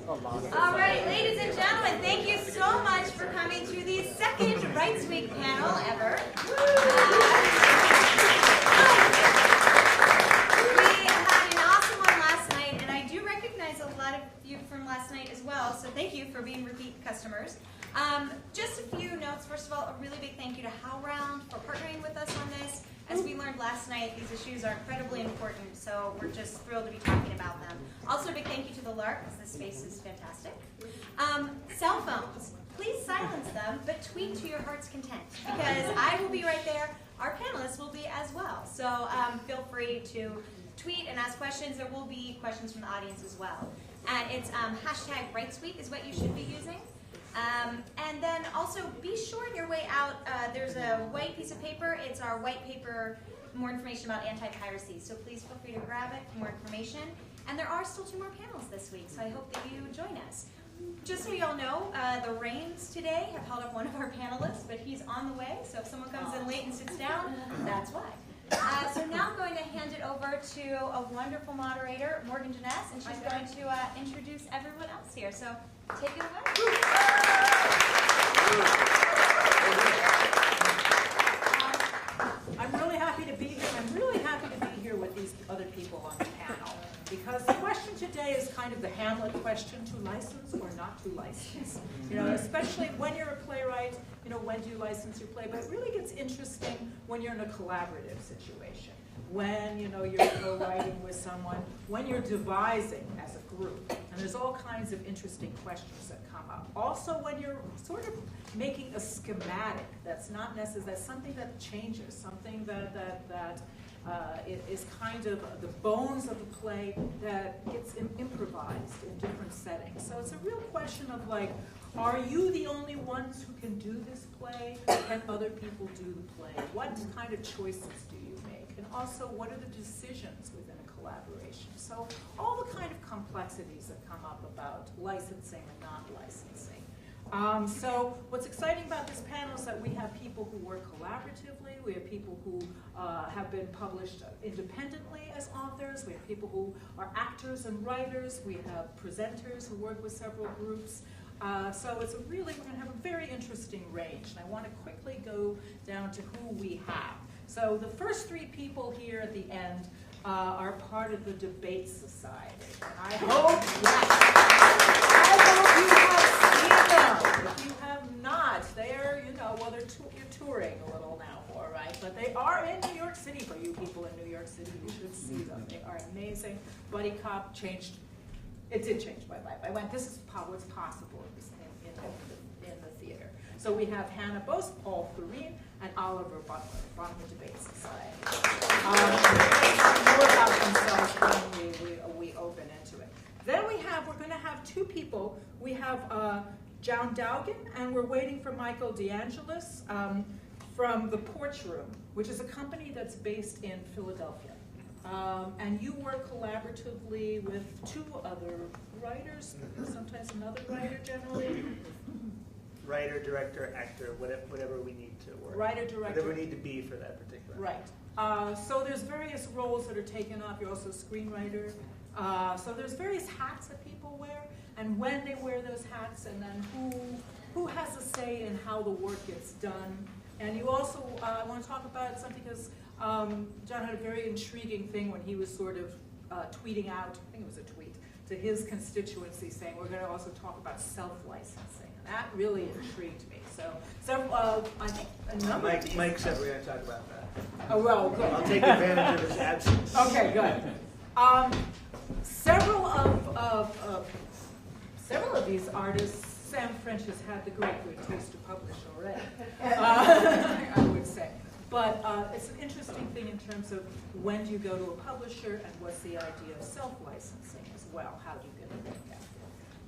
All right, ladies and gentlemen, thank you so much for coming to the second Rights Week panel ever. We had an awesome one last night, and I do recognize a lot of you from last night as well, so thank you for being repeat customers. Just a few notes. First of all, a really big thank you to HowlRound for partnering with us on this. As we learned last night, these issues are incredibly important, so we're just thrilled to be talking about them. Also, a big thank you to the LARC, because this space is fantastic. Cell phones, please silence them, but tweet to your heart's content, because I will be right there. Our panelists will be as well. So feel free to tweet and ask questions. There will be questions from the audience as well. And it's hashtag Rights Week is what you should be using. And then also be sure on your way out, there's a white piece of paper. It's our white paper, more information about anti-piracy. So please feel free to grab it for more information. And there are still 2 more panels this week, so I hope that you join us. Just so you all know, the rains today have held up one of our panelists, but he's on the way. So if someone comes in late and sits down, that's why. So now I'm going to hand it over to a wonderful moderator, Morgan Jenness, and she's going to introduce everyone else here. So take it away. I'm really happy to be here. I'm really happy to be here with these other people on the panel, because the question today is kind of the Hamlet question: to license or not to license? You know, especially when you're a playwright, you know, when do you license your play? But it really gets interesting when you're in a collaborative situation, when, you know, you're co-writing with someone, when you're devising as a group. And there's all kinds of interesting questions that come up. Also, when you're sort of making a schematic that's not necessary, that's something that changes, something that is kind of the bones of the play that gets improvised in different settings. So it's a real question of, like, are you the only ones who can do this play? Can other people do the play? What kind of choices do you make? And also, what are the decisions within a collaboration? So all the kind of complexities that come up about licensing and non-licensing. So what's exciting about this panel is that we have people who work collaboratively. We have people who have been published independently as authors. We have people who are actors and writers. We have presenters who work with several groups. So it's we're going to have a very interesting range. And I want to quickly go down to who we have. So the first 3 people here at the end are part of the Debate Society. I hope, you have seen them. If you have not, they're, you know, well, you're touring a little now, all right? But they are in New York City. For you people in New York City, you should see them. They are amazing. Buddy Cop changed. It did change my life. I went, this is what's possible in the theater. So we have Hannah Bose, Paul Thureen, and Oliver Butler from the Debate Society. More about themselves when we open into it. Then we're going to have 2 people. We have John Dowgin, and we're waiting for Michael DeAngelis from the Porch Room, which is a company that's based in Philadelphia. And you work collaboratively with 2 other writers, sometimes another writer generally. Writer, director, actor, whatever we need to work. Writer, director. Whatever we need to be for that particular. Right. So there's various roles that are taken up. You're also a screenwriter. So there's various hats that people wear, and when they wear those hats, and then who has a say in how the work gets done. And you also want to talk about something, because John had a very intriguing thing when he was sort of tweeting out, I think it was a tweet, to his constituency saying, we're going to also talk about self-licensing. And that really intrigued me. So several, I think a number of Mike said we're going to talk about that. Oh, well, good. I'll take advantage of his absence. Okay, good. Several of these artists, Sam French has had the great good taste to publish already, I would say. But it's an interesting thing in terms of when do you go to a publisher, and what's the idea of self-licensing as well? How do you get a work out there?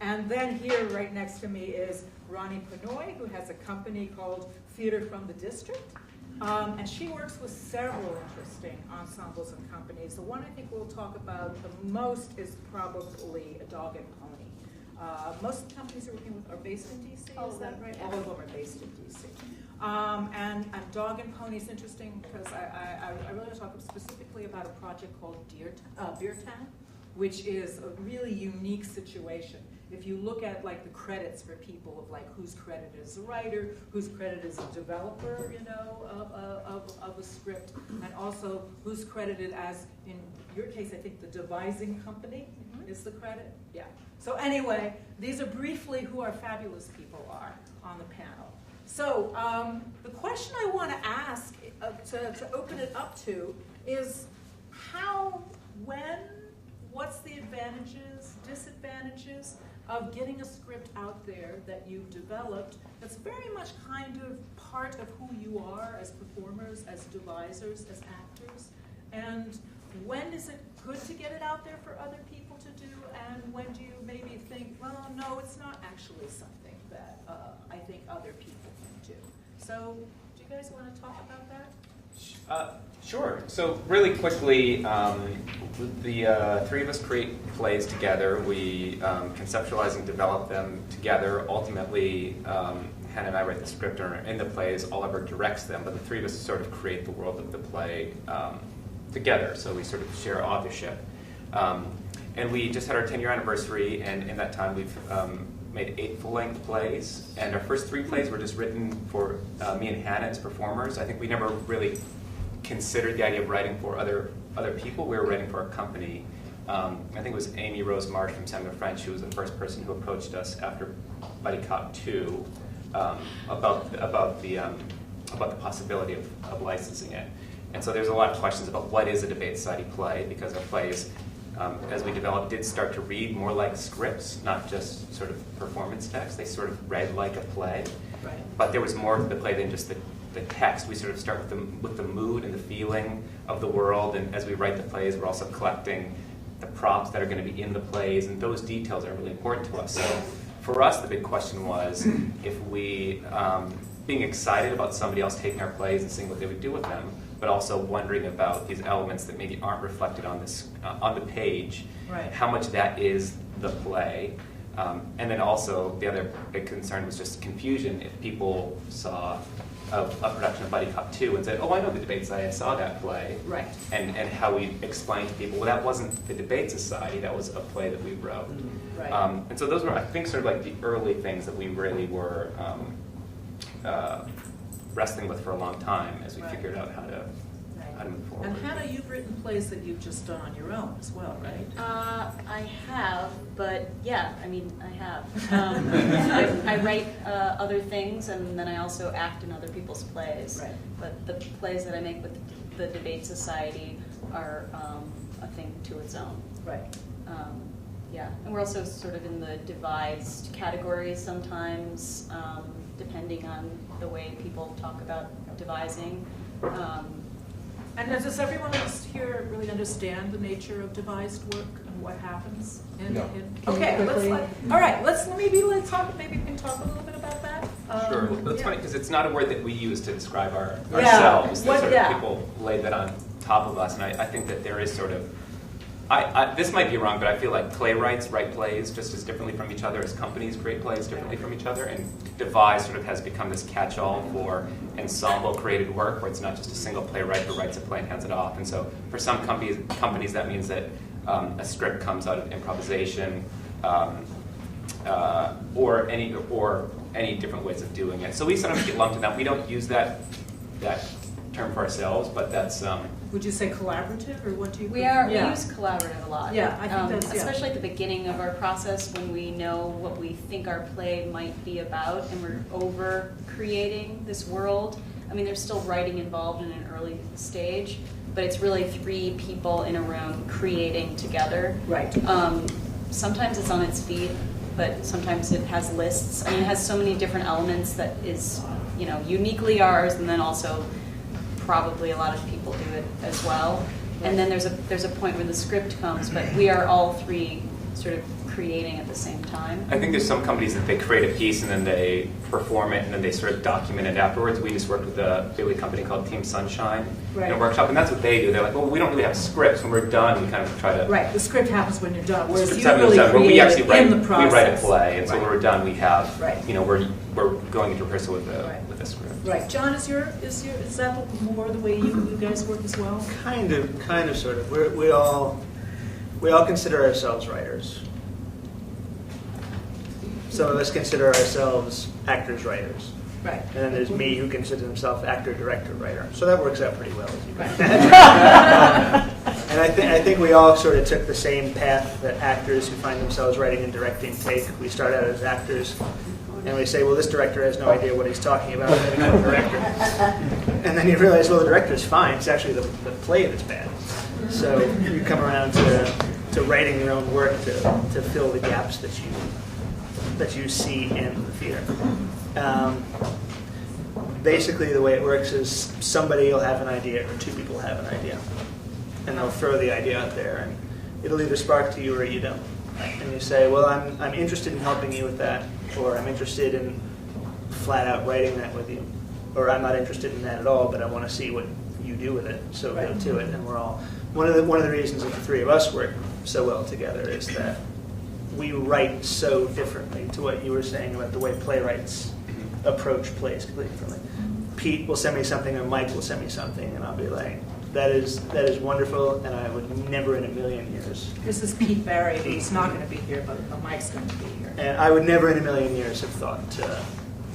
And then here, right next to me, is Ronee Penoi, who has a company called Theater from the District. And she works with several interesting ensembles and companies. The one I think we'll talk about the most is probably a Dowgin Pony. Most of the companies we're working with are based in DC, is that right? All of them are based in DC. And Dowgin Pony is interesting because I really want to talk specifically about a project called Beer Town, which is a really unique situation. if you look at like the credits for people of like who's credited as a writer, who's credited as a developer, you know, of a script, and also who's credited as, in your case, I think the devising company is the credit. Yeah. So anyway, these are briefly who our fabulous people are on the panel. So the question I want to ask to open it up to is how, when, what's the advantages, disadvantages of getting a script out there that you've developed that's very much kind of part of who you are as performers, as devisers, as actors, and when is it good to get it out there for other people to do, and when do you maybe think, well, no, it's not actually something that I think other people can do. So do you guys want to talk about that? Sure. So really quickly, the three of us create plays together. We conceptualize and develop them together. Ultimately, Hannah and I write the script in the plays. Oliver directs them, but the three of us sort of create the world of the play together. So we sort of share authorship. And we just had our 10-year anniversary, and in that time we've made 8 full-length plays. And our first 3 plays were just written for me and Hannah as performers. I think we never really considered the idea of writing for other people. We were writing for a company. I think it was Amy Rose Marsh from Samuel French who was the first person who approached us after Buddy Cop 2 about the possibility of licensing it. And so there's a lot of questions about what is a debate society play, because our plays, as we developed, did start to read more like scripts, not just sort of performance text. They sort of read like a play. Right. But there was more to the play than just the text. We sort of start with the mood and the feeling of the world, and as we write the plays, we're also collecting the props that are going to be in the plays, and those details are really important to us. So for us, the big question was if we, being excited about somebody else taking our plays and seeing what they would do with them, but also wondering about these elements that maybe aren't reflected on this on the page, Right. how much that is the play. And then also the other big concern was just confusion. If people saw a production of Buddy Cop 2 and said, oh, I know the Debate Society, I saw that play. Right. And how we explained to people, well, that wasn't the Debate Society, that was a play that we wrote. Right. And so those were, I think, sort of like the early things that we really were wrestling with for a long time as we Right. figured out how to move forward. And Hannah, you've written plays that you've just done on your own as well, right? I have, but yeah, I mean, I have. I write other things, and then I also act in other people's plays. Right. But the plays that I make with the Debate Society are a thing to its own. Right. Yeah, and we're also sort of in the devised category sometimes, depending on the way people talk about devising. And does everyone else here really understand the nature of devised work and what happens? Okay, let's maybe we can talk a little bit about that. Sure. Well, it's funny because it's not a word that we use to describe Yeah. ourselves. What- Sort of yeah. People laid that on top of us, and I think that there is sort of, this might be wrong, but I feel like playwrights write plays just as differently from each other as companies create plays differently from each other, and devise sort of has become this catch-all for ensemble-created work, where it's not just a single playwright who writes a play and hands it off. And so for some companies that means that a script comes out of improvisation, or any different ways of doing it. So we sometimes get lumped in that. We don't use that term for ourselves, but that's. Would you say collaborative, or what do you? We use collaborative a lot. Yeah, I think that's especially at the beginning of our process when we know what we think our play might be about, and we're over creating this world. I mean, there's still writing involved in an early stage, but it's really 3 people in a room creating together. Right. Sometimes it's on its feet, but sometimes it has lists. I mean, it has so many different elements that is, uniquely ours, and then also probably a lot of people do it as well. And then there's a point where the script comes, but we are all 3 sort of creating at the same time. I think there's some companies that they create a piece and then they perform it and then they sort of document it afterwards. We just worked with a big company called Team Sunshine in a workshop, and that's what they do. They're like, well, we don't really have scripts. When we're done, we kind of try to... Right, the script happens when you're done, whereas you Script really done, but create we actually it in the process. We write a play, and so Right. when we're done, we have, Right. we're going into rehearsal with a script. Right, John, is that more the way you guys work as well? Kind of, sort of. We all consider ourselves writers. some of us consider ourselves actors, writers. Right. And then there's me who considers himself actor, director, writer. So that works out pretty well, as you can Right. imagine. And I think we all sort of took the same path that actors who find themselves writing and directing take. We start out as actors, and we say, well, this director has no idea what he's talking about, and then we go director. And then you realize, well, the director's fine. It's actually the play that's bad. So you come around to writing your own work to fill the gaps that you see in the theater. Basically, the way it works is somebody will have an idea, or two people have an idea, and they'll throw the idea out there, and it'll either spark to you or you don't. And you say, well, I'm interested in helping you with that, or I'm interested in flat out writing that with you, or I'm not interested in that at all, but I want to see what you do with it, so go to it. And we're all one of the reasons that the three of us work so well together is that we write so differently, to what you were saying about the way playwrights approach plays completely differently. Pete will send me something, or Mike will send me something, and I'll be like, that is wonderful, and I would never in a million years. This is Pete Barry, who's not going to be here, but Mike's going to be here. And I would never in a million years have thought to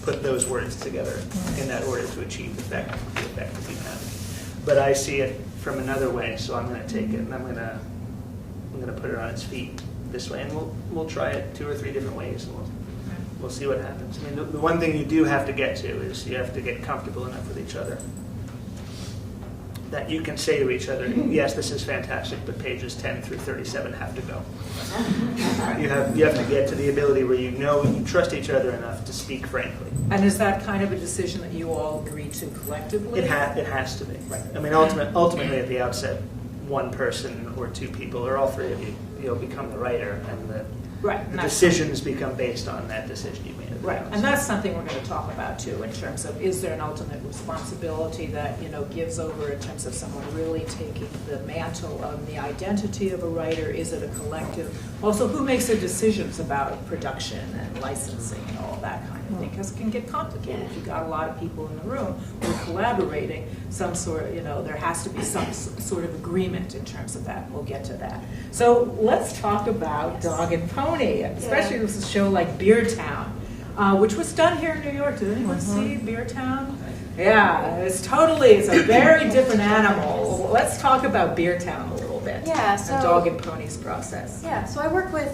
put those words together in that order to achieve the effect that you have. But I see it from another way, so I'm going to take it and I'm going to put it on its feet this way, and we'll try it 2 or 3 different ways, and we'll see what happens. I mean, the one thing you do have to get to is you have to get comfortable enough with each other that you can say to each other, yes, this is fantastic, but pages 10 through 37 have to go. You have to get to the ability where you trust each other enough to speak frankly. And is that kind of a decision that you all agree to collectively? It has to be. Right. I mean, ultimately at the outset, one person or 2 people, or all 3 of you, you'll become the writer, and the decisions become based on that decision you made. Right, and that's something we're going to talk about too, in terms of, is there an ultimate responsibility that gives over in terms of someone really taking the mantle of the identity of a writer? Is it a collective? Also, who makes the decisions about production and licensing and all that kind of thing? Because it can get complicated. If you've got a lot of people in the room who are collaborating, there has to be some sort of agreement in terms of that. We'll get to that. So let's talk about Dog and Pony, especially with a show like Beer Town. Which was done here in New York. Did anyone see Beer Town? Yeah, it's a very different animal. Let's talk about Beer Town a little bit. Yeah, so and Dog and Pony's process. Yeah, so I work with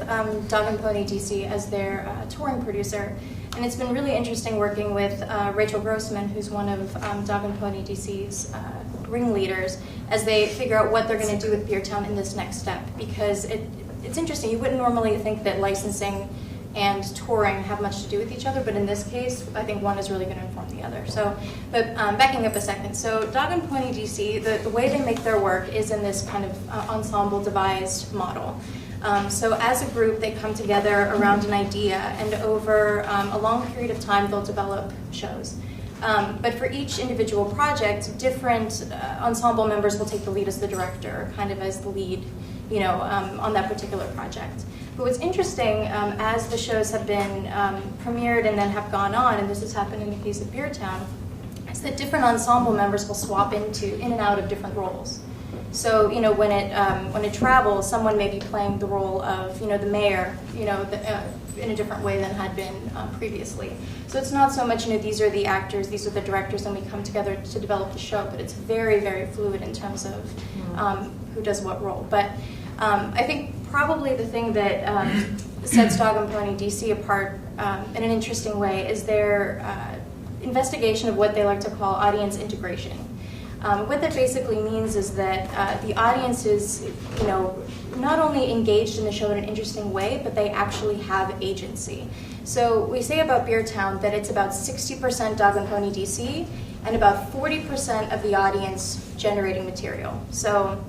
Dog and Pony DC as their touring producer, and it's been really interesting working with Rachel Grossman, who's one of Dog and Pony DC's ringleaders, as they figure out what they're going to do with Beer Town in this next step. Because it's interesting. You wouldn't normally think that licensing and touring have much to do with each other, but in this case, I think one is really going to inform the other. So, but backing up a second, so Dog and Pony DC, the way they make their work is in this kind of ensemble devised model. So as a group, they come together around an idea, and over a long period of time, they'll develop shows. But for each individual project, different ensemble members will take the lead as the director, kind of as the lead, on that particular project. But what's interesting, as the shows have been premiered and then have gone on, and this has happened in the case of Beer Town, is that different ensemble members will swap in and out of different roles. So, when it travels, someone may be playing the role of, the mayor, in a different way than had been previously. So it's not so much, these are the actors, these are the directors, and we come together to develop the show, but it's very, very fluid in terms of who does what role. But I think probably the thing that sets Dog and Pony DC apart in an interesting way is their investigation of what they like to call audience integration. What that basically means is that the audience is, not only engaged in the show in an interesting way, but they actually have agency. So we say about Beer Town that it's about 60% Dog and Pony DC and about 40% of the audience generating material. So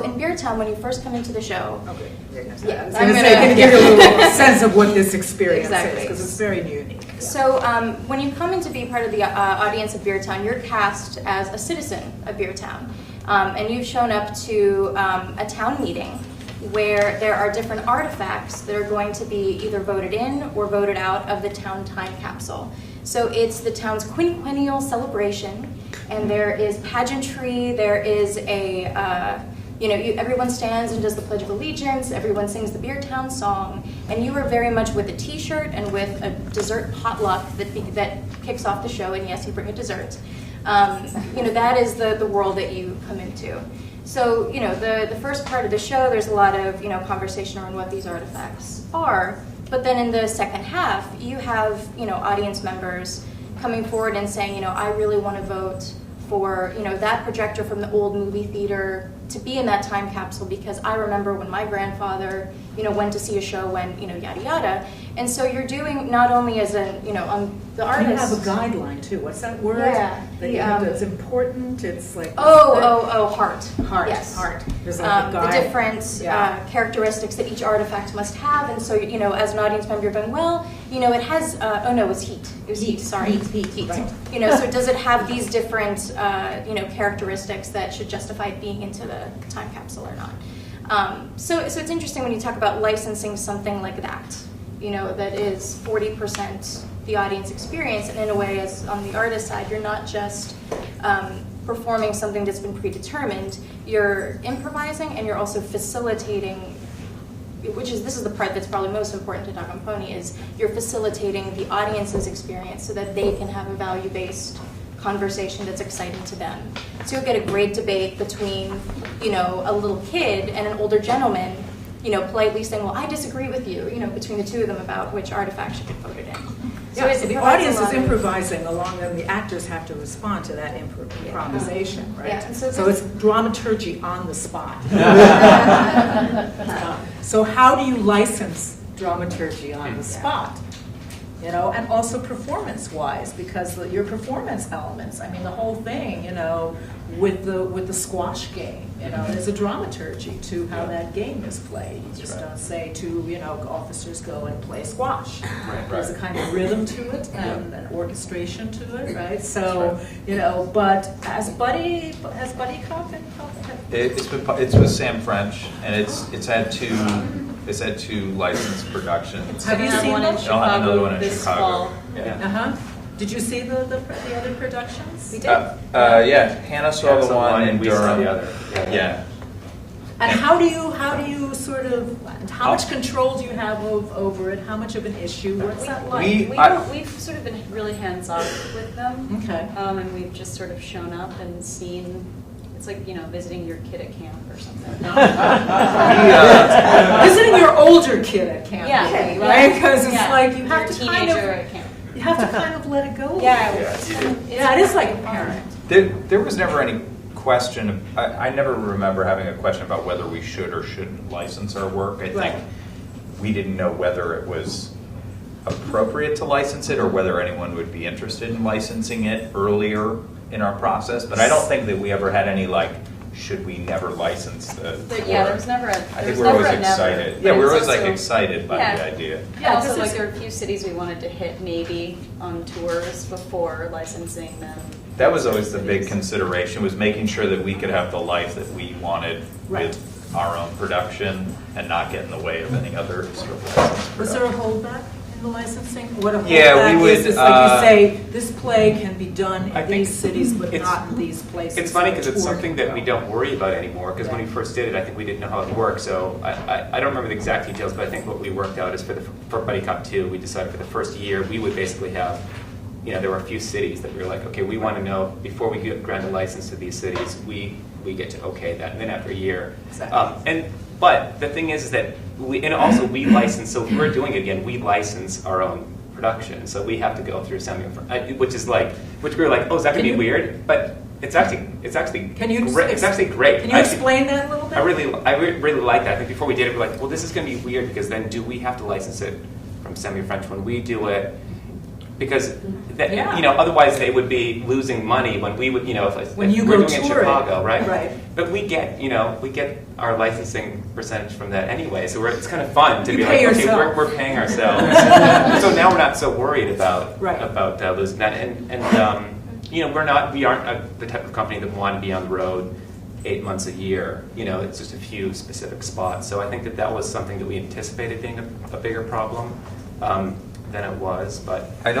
in Beer Town, when you first come into the show, I'm going to give you a little sense of what this experience is, because it's very unique. Yeah. So when you come in to be part of the audience of Beer Town, you're cast as a citizen of Beer Town, and you've shown up to a town meeting where there are different artifacts that are going to be either voted in or voted out of the town time capsule. So it's the town's quinquennial celebration, and there is pageantry, there is a everyone stands and does the Pledge of Allegiance, everyone sings the Beer Town song, and you are very much with a t-shirt and with a dessert potluck that kicks off the show, and yes, you bring a dessert. That is the world that you come into. So, the first part of the show, there's a lot of, conversation around what these artifacts are, but then in the second half, you have, audience members coming forward and saying, I really want to vote for, that projector from the old movie theater to be in that time capsule because I remember when my grandfather, went to see a show when, yada yada. And so you're doing not only as on the artist. You have a guideline too. What's that word? Yeah. It's important. It's like heart. Heart. Yes. Heart. There's like a the guide. different characteristics that each artifact must have, and so as an audience member, you're going, well, it has. It was heat. It was heat. Sorry, heat. Right. So does it have these different characteristics that should justify it being into the time capsule or not? So it's interesting when you talk about licensing something like that. That is 40% the audience experience, and in a way, as on the artist side, you're not just performing something that's been predetermined. You're improvising, and you're also facilitating. This is the part that's probably most important to Dog and Pony, is you're facilitating the audience's experience so that they can have a value-based conversation that's exciting to them. So you'll get a great debate between, a little kid and an older gentleman, politely saying, well, I disagree with you, between the two of them about which artifact should get voted in. So the audience is improvising along, and the actors have to respond to that improvisation, right? Yeah. So it's dramaturgy on the spot. So how do you license dramaturgy on the spot? And also performance-wise, because your performance elements, the whole thing, with the squash game, there's a dramaturgy to how that game is played. You just don't say to, officers go and play squash. Right. There's a kind of rhythm to it and an orchestration to it, right? So, but has Buddy Cop and It's with Sam French, and it's had two licensed productions. Have you seen one in them? I'll have another one in this Chicago. fall? Yeah. Did you see the other productions? We did. Yeah, Hannah saw the one in and we saw Durham. the other. Yeah. And how do you sort of, how much control do you have over it? How much of an issue? What's that like? We've sort of been really hands-off with them. Okay. And we've just sort of shown up and seen. It's like, visiting your kid at camp or something. Visiting your older kid at camp, Yeah. right? Because it's Yeah. like you Your have to teenager at camp. you have to kind of let it go. Yeah. Yeah, it is like a parent. There was never any question. I never remember having a question about whether we should or shouldn't license our work. I Right. think we didn't know whether it was appropriate to license it or whether anyone would be interested in licensing it earlier in our process. But I don't think that we ever had any should we never license the work? There was never a. I think we were always excited. Yeah, we were always excited by the idea. Yeah, also this is- there were a few cities we wanted to hit maybe on tours before licensing them. That was always the big consideration, was making sure that we could have the life that we wanted Right. with our own production and not get in the way of any other sort of licensed Was there a production. holdback in the licensing? What a holdback Yeah, we would, is like you say, this play can be done I in think these cities, but it's- not in these places. It's funny because So it's tour something can that we go. don't worry about anymore, because when we first did it, I think we didn't know how it worked. So I don't remember the exact details, but I think what we worked out is for Buddy Cop 2, we decided for the first year, we would basically have, there were a few cities that we were like, okay, we want to know, before we grant a license to these cities, we get to okay that. And then after a year. Exactly. But the thing is that we license, so if we're doing it again, we license our own production. So we have to go through which we were like, oh, is that going to be weird? But it's actually Can you great. It's actually great. Can you explain that a little bit? I really like that. I think before we did it, we're like, well, this is going to be weird because then do we have to license it from Semi-French when we do it? Because otherwise they would be losing money when we would, When you we're go doing it in tour it. Chicago, right? Right. But we get our licensing percentage from that anyway, so it's kind of fun to You be pay like, yourself. okay, we're paying ourselves. So now we're not so worried about losing that, and we aren't the type of company that want to be on the road 8 months a year. It's just a few specific spots. So I think that was something that we anticipated being a bigger problem than it was. But I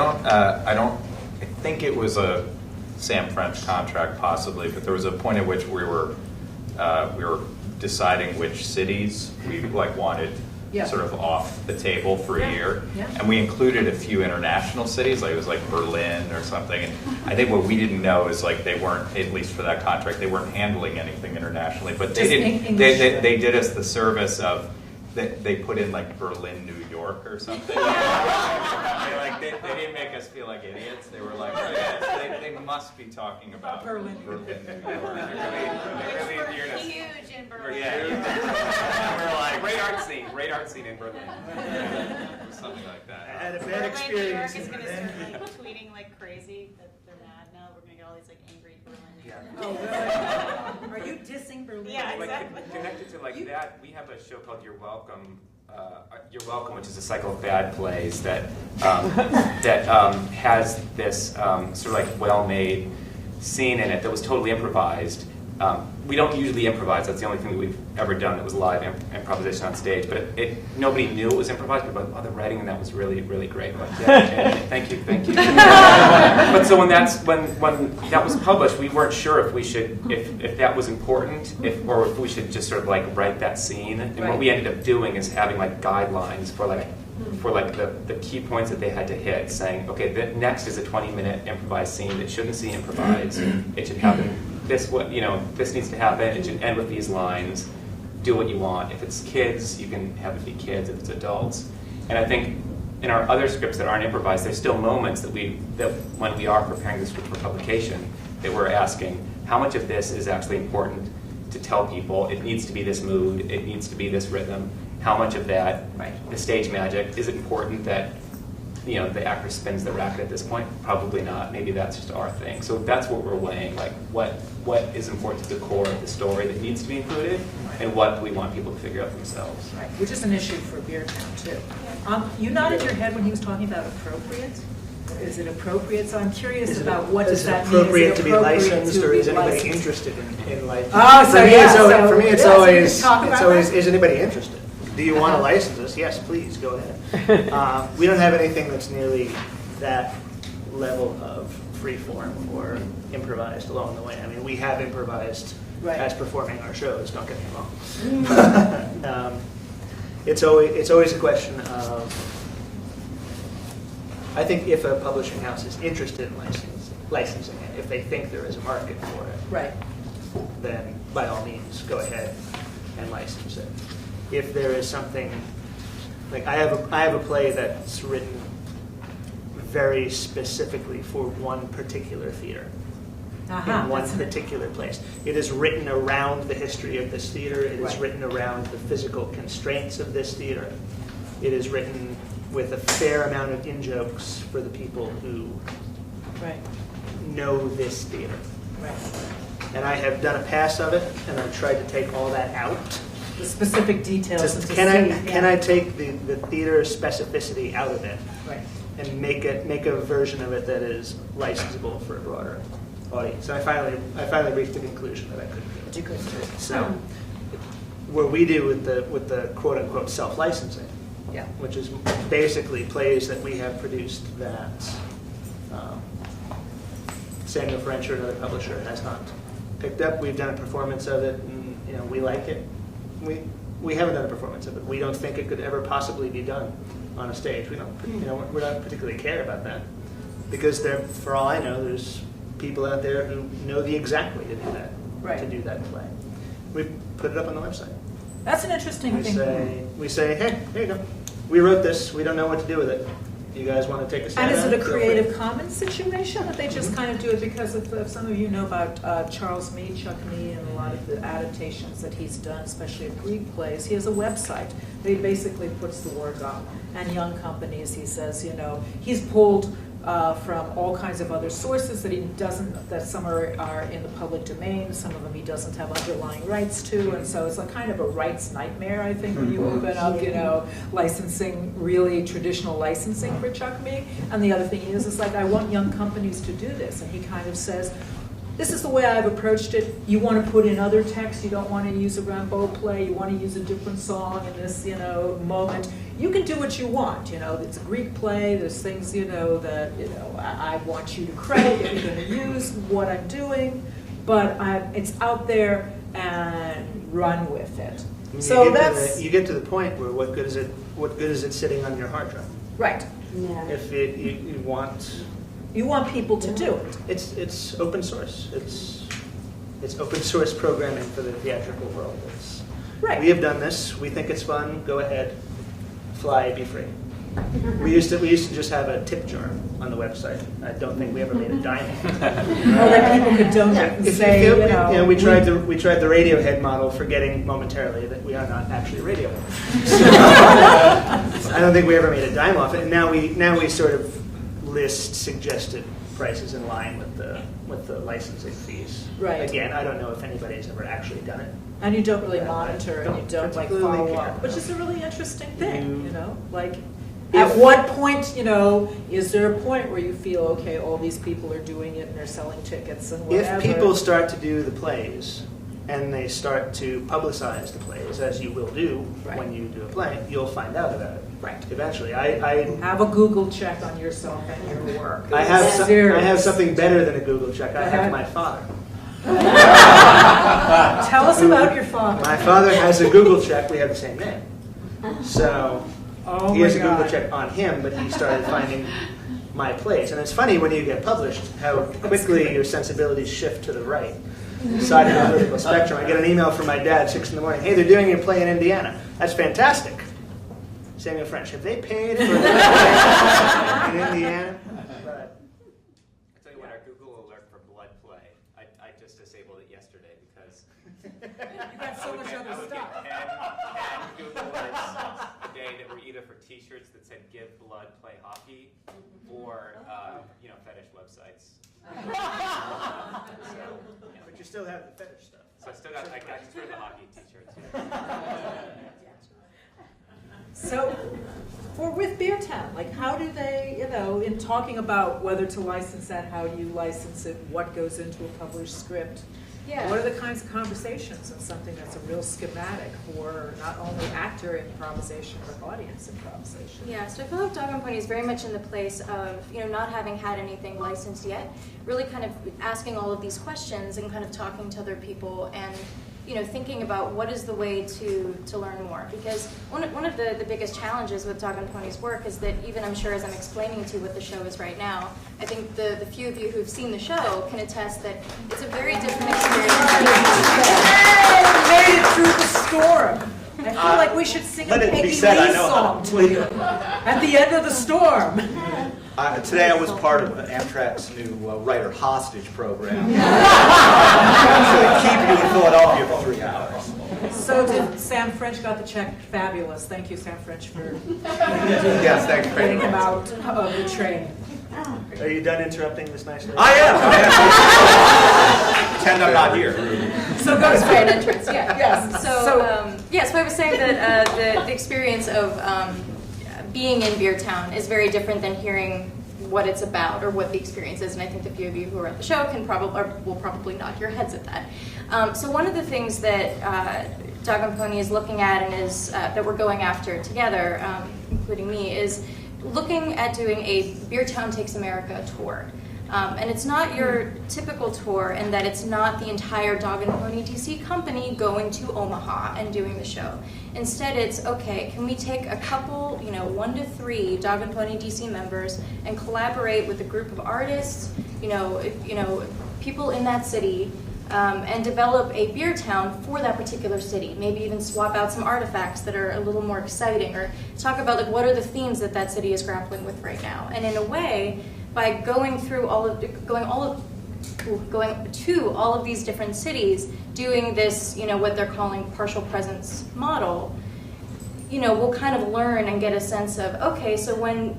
think it was a Sam French contract possibly, but there was a point at which we were deciding which cities we like wanted sort of off the table for a year. Yeah. And we included a few international cities, like it was like Berlin or something. And I think what we didn't know is like they weren't, at least for that contract, they weren't handling anything internationally. But they did. They did us the service of they put in like Berlin, New York or something. They didn't make us feel like idiots. They were like, oh, yes, they must be talking about Berlin, New York. They're We're really near us. huge in Berlin. Yeah. We're like, Great art scene in Berlin. something like that. I had a bad Berlin, experience. New York is in going to Berlin. start like tweeting like crazy that they're mad now. We're going to get all these like angry Berlin. Yeah. Oh, really? Are you dissing Berlin? Yeah, Like, exactly. connected to like that, we have a show called You're Welcome, which is a cycle of bad plays that has this sort of like well-made scene in it that was totally improvised. We don't usually improvise. That's the only thing that we've ever done that was live improvisation on stage. But nobody knew it was improvised. But the writing in that was really, really great. But yeah, thank you. But so when that was published, we weren't sure if we should, if that was important, or if we should just sort of like write that scene. And what we ended up doing is having like guidelines for the key points that they had to hit, saying, okay, the next is a 20-minute improvised scene that shouldn't see improvised. It should happen. This needs to happen. It should end with these lines. Do what you want. If it's kids, you can have it be kids. If it's adults, and I think in our other scripts that aren't improvised, there's still moments that when we are preparing the script for publication, that we're asking how much of this is actually important to tell people. It needs to be this mood. It needs to be this rhythm. How much of that, the stage magic, is it important that the actor spins the racket at this point? Probably not. Maybe that's just our thing. So that's what we're weighing, like what is important to the core of the story that needs to be included, and what we want people to figure out themselves. Right, which is an issue for Beertown too. You nodded your head when he was talking about appropriate. Is it appropriate? So I'm curious about what does that mean? Is it appropriate to be licensed, or is anybody interested in licensing? Oh, so for me, it's always that? is anybody interested? Do you want to license us? Yes, please, go ahead. We don't have anything that's nearly that level of free form or improvised along the way. I mean, we have improvised as performing our shows, don't get me wrong. It's always a question of, I think if a publishing house is interested in licensing it, if they think there is a market for it, then by all means go ahead and license it. If there is something, like I have a play that's written very specifically for one particular theater, in one particular place. It is written around the history of this theater. It is written around the physical constraints of this theater. It is written with a fair amount of in-jokes for the people who know this theater. And I have done a pass of it, and I've tried to take all that out. The specific details. Can I take the theater specificity out of it, and make a version of it that is licensable for a broader audience? And I finally reached the conclusion that I couldn't do it. But you couldn't do it. So, what we do with the quote unquote self-licensing, which is basically plays that we have produced that Samuel French or another publisher has not picked up. We've done a performance of it, and we like it. We haven't done a performance of it. We don't think it could ever possibly be done on a stage. We don't, we don't particularly care about that, because for all I know, there's people out there who know the exact way to do that, to do that play. We put it up on the website. That's an interesting thing. We say, hey, here you go. We wrote this. We don't know what to do with it. You guys want to take a stab And at is it a Feel Creative free. Commons situation that they just kind of do it because if some of you know about Charles Mead, Chuck Mead, and a lot of the adaptations that he's done, especially of Greek plays, he has a website that he basically puts the word up. And young companies, he says, he's pulled from all kinds of other sources that some are in the public domain, some of them he doesn't have underlying rights to, and so it's like kind of a rights nightmare, I think, when you open up, licensing, really traditional licensing for Chuck Mead. And the other thing is like, I want young companies to do this, and he kind of says, this is the way I've approached it. You want to put in other text. You don't want to use a Rimbaud play. You want to use a different song in this, moment. You can do what you want. It's a Greek play. There's things, that, I want you to credit if you're going to use what I'm doing. But it's out there and run with. fit. I mean, So you get to the point where what good is it sitting on your hard drive? right. If you want, You want people to do it. it's open source. It's open source programming for the theatrical world. Right. We have done this. We think it's fun. Go ahead, fly, be free. We used to just have a tip jar on the website. I don't think we ever made a dime. Well, that people could donate and say, we tried the Radiohead model, forgetting momentarily that we are not actually Radiohead. I don't think we ever made a dime off it. And now we sort of list suggested prices in line with the licensing fees. Right. Again, I don't know if anybody's ever actually done it. And you don't really Yeah, monitor, I and you don't like particularly follow care. up, which is a really interesting thing, you know? Like, If- at what point, is there a point where you feel, okay, all these people are doing it and they're selling tickets and whatever? If people start to do the plays and they start to publicize the plays, as you will do Right. when you do a play, you'll find out about it. Right. Eventually, I Have a Google check on yourself and your work. have something better than a Google check. I Go have ahead. my father. Tell us about your father. My father has a Google check. We have the same name. So Oh he my has a Google God. check on him, but he started finding my plays. And it's funny when you get published how quickly your sensibilities shift to the right side of the political spectrum. I get an email from my dad 6 in the morning. Hey, they're doing your play in Indiana. That's fantastic. Saying in French, have they paid for the play in Indiana? But I tell you what, our Google alert for blood play, I just disabled it yesterday because You got so much I other would stuff. get 10 Google alerts a day that were either for T-shirts that said "Give Blood, Play Hockey" or fetish websites. you still have the fetish stuff. So I got through the hockey T-shirts. So, with Beertown, like, how do they, in talking about whether to license that, how do you license it, what goes into a published script? Yeah. What are the kinds of conversations and something that's a real schematic for not only actor improvisation, but audience improvisation? Yeah, so I feel like Dog and Pony is very much in the place of, not having had anything licensed yet, really kind of asking all of these questions and kind of talking to other people and, thinking about what is the way to learn more. Because one of the biggest challenges with Dog and Pony's work is that even I'm sure as I'm explaining to you what the show is right now, I think the few of you who've seen the show can attest that it's a very different experience. We made it through the storm. I feel like we should sing a let it be Peggy said, I Lee know song how to you at the end of the storm. Today I was part of Amtrak's new writer hostage program. Actually keep you in Philadelphia for 3 hours. So did Sam French got the check. Fabulous. Thank you, Sam French, for Yes, thanks for getting him out of the train. Are you done interrupting this nicely? I am. Pretend I'm not here. So go By an entrance, yeah. Yes. So I was saying that the experience of being in Beertown is very different than hearing what it's about or what the experience is, and I think the few of you who are at the show will probably nod your heads at that. So one of the things that Dog and Pony is looking at and is that we're going after together, including me, is looking at doing a Beertown Takes America tour. And it's not your typical tour in that it's not the entire Dog and Pony DC company going to Omaha and doing the show. Instead, it's, okay, can we take a couple, 1 to 3 Dog and Pony DC members and collaborate with a group of artists, people in that city, and develop a beer town for that particular city. Maybe even swap out some artifacts that are a little more exciting, or talk about what are the themes that city is grappling with right now. And in a way, by going to all of these different cities, doing this, what they're calling partial presence model, we'll kind of learn and get a sense of, okay, so when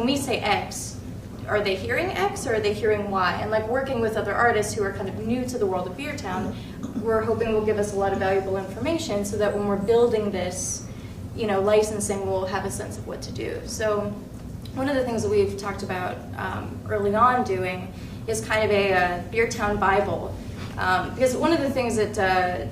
we say X, are they hearing X or are they hearing Y? And working with other artists who are kind of new to the world of Beertown, we're hoping will give us a lot of valuable information so that when we're building this, licensing, we'll have a sense of what to do. So one of the things that we've talked about early on doing is kind of a Beertown Bible. Because one of the things that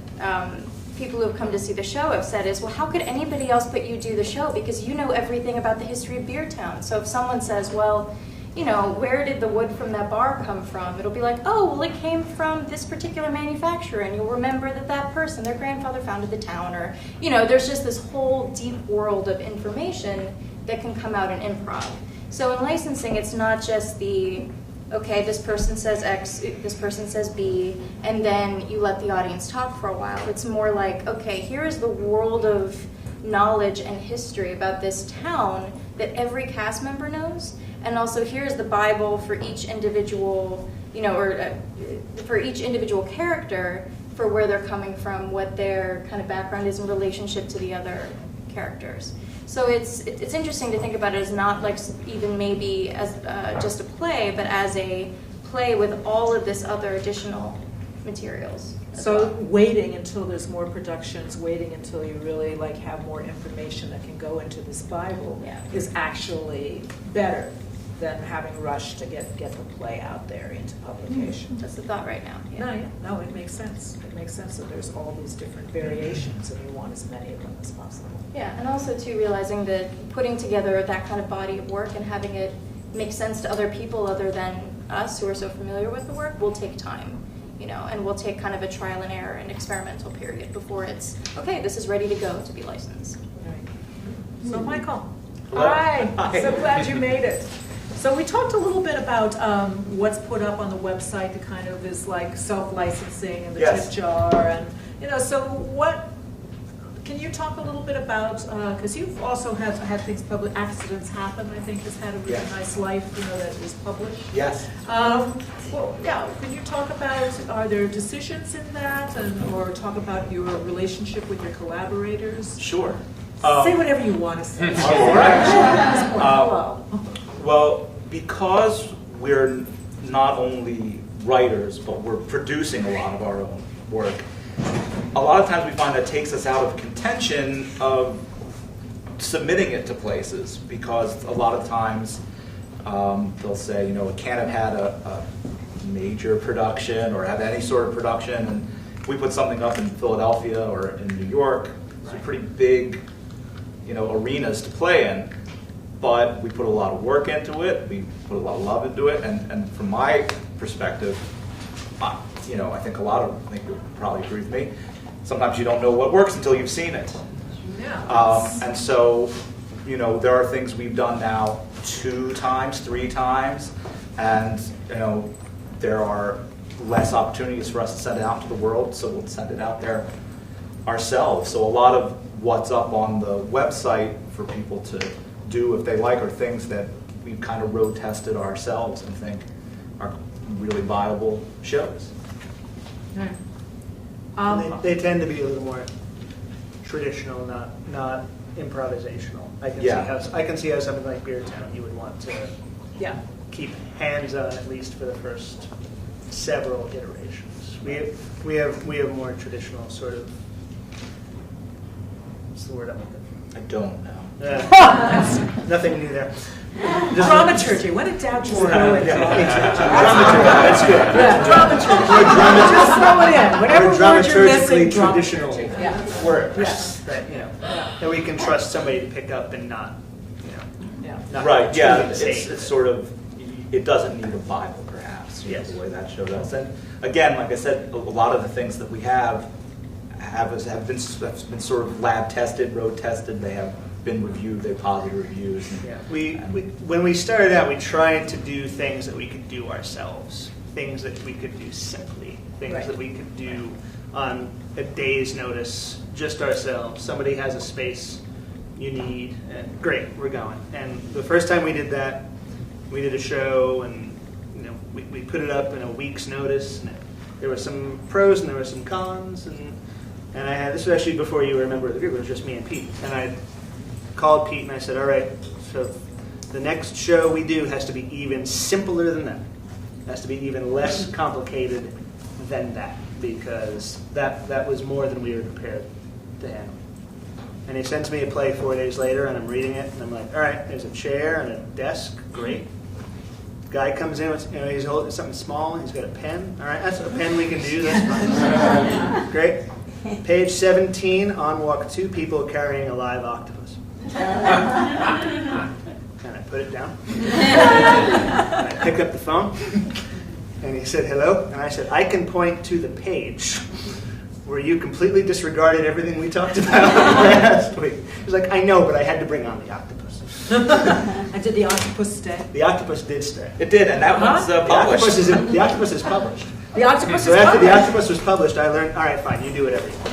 people who have come to see the show have said is, well, how could anybody else but you do the show? Because you know everything about the history of Beertown. So if someone says, well, you know, where did the wood from that bar come from? It'll be like, oh, well, it came from this particular manufacturer, and you'll remember that that person, their grandfather founded the town, or, you know, there's just this whole deep world of information that can come out in improv. So in licensing, it's not just the, okay, this person says X, this person says B, and then you let the audience talk for a while. It's more like, okay, here is the world of knowledge and history about this town that every cast member knows, and also here's the Bible for each individual, you know, or for each individual character for where they're coming from, what their kind of background is in relationship to the other characters. So it's interesting to think about it as not like even maybe as just a play, but as a play with all of this other additional materials. So waiting until there's more productions, waiting until you really like have more information that can go into this Bible is actually better than having rushed to get the play out there into publication. That's the thought right now. No, it makes sense. It makes sense that there's all these different variations and you want as many of them as possible. Yeah, and also too realizing that putting together that kind of body of work and having it make sense to other people other than us who are so familiar with the work will take time. You know, and we'll take kind of a trial and error and experimental period before it's, okay, this is ready to go to be licensed. Right. So Michael, Hello. hi, so glad you made it. So we talked a little bit about what's put up on the website, the kind of is like self-licensing and the tip jar, and you know, so what, can you talk a little bit about, because you've also had things public, Accidents Happen, I think, has had a really nice life, you know, that is published. Yes. Well, yeah, can you talk about, are there decisions in that, or talk about your relationship with your collaborators? Sure. Say whatever you want to say. All right. Hello. Well, because we're not only writers, but we're producing a lot of our own work, a lot of times we find that takes us out of contention of submitting it to places, because a lot of times they'll say, you know, it can't have had a major production or have any sort of production. And if we put something up in Philadelphia or in New York, some pretty big, you know, arenas to play in. But we put a lot of work into it. We put a lot of love into it. And from my perspective, you know, I think you'll probably agree with me. Sometimes you don't know what works until you've seen it. Yeah. And so, you know, there are things we've done now 2 times, 3 times, and, you know, there are less opportunities for us to send it out to the world, so we'll send it out there ourselves. So a lot of what's up on the website for people to do if they like are things that we've kind of road tested ourselves and think are really viable shows. They tend to be a little more traditional, not improvisational. I can see how something like Beer Town you would want to keep hands-on at least for the first several iterations. We have more traditional sort of, what's the word I'm looking for? I don't know. Nothing new there. Dramaturgy. When in doubt, just throw it. Dramaturgy. That's good. Dramaturgy. Just throw it in. Whatever word you're missing, traditional words that that we can trust somebody to pick up and not, not right. Yeah. truly It's sort of, it doesn't need a Bible, perhaps. You know, the way that show does. And again, like I said, a lot of the things that we have been sort of lab tested, road tested. They have been reviewed. They're positive reviews. When we started out, we tried to do things that we could do ourselves, things that we could do simply, things that we could do on a day's notice, just ourselves. Somebody has a space you need, and great, we're going. And the first time we did that, we did a show, and we put it up in a week's notice. And there were some pros and there were some cons, and I had, this was actually before you were a member of the group. It was just me and Pete, and I called Pete and I said, all right, so the next show we do has to be even simpler than that. It has to be even less complicated than that, because that was more than we were prepared to handle. And he sends me a play 4 days later, and I'm reading it, and I'm like, all right, there's a chair and a desk, great. Guy comes in with, he's holding something small, he's got a pen. All right, that's a pen we can do, that's fine. Great. Page 17, on walk 2 people carrying a live octopus. And I put it down. And I picked up the phone, and he said, hello. And I said, I can point to the page where you completely disregarded everything we talked about last week. He was like, I know, but I had to bring on the octopus. And did the octopus stay? The octopus did stay. It did, and that one's published. The octopus is published. The octopus So is after the published. octopus was published, I learned, all right, fine, you do whatever you want.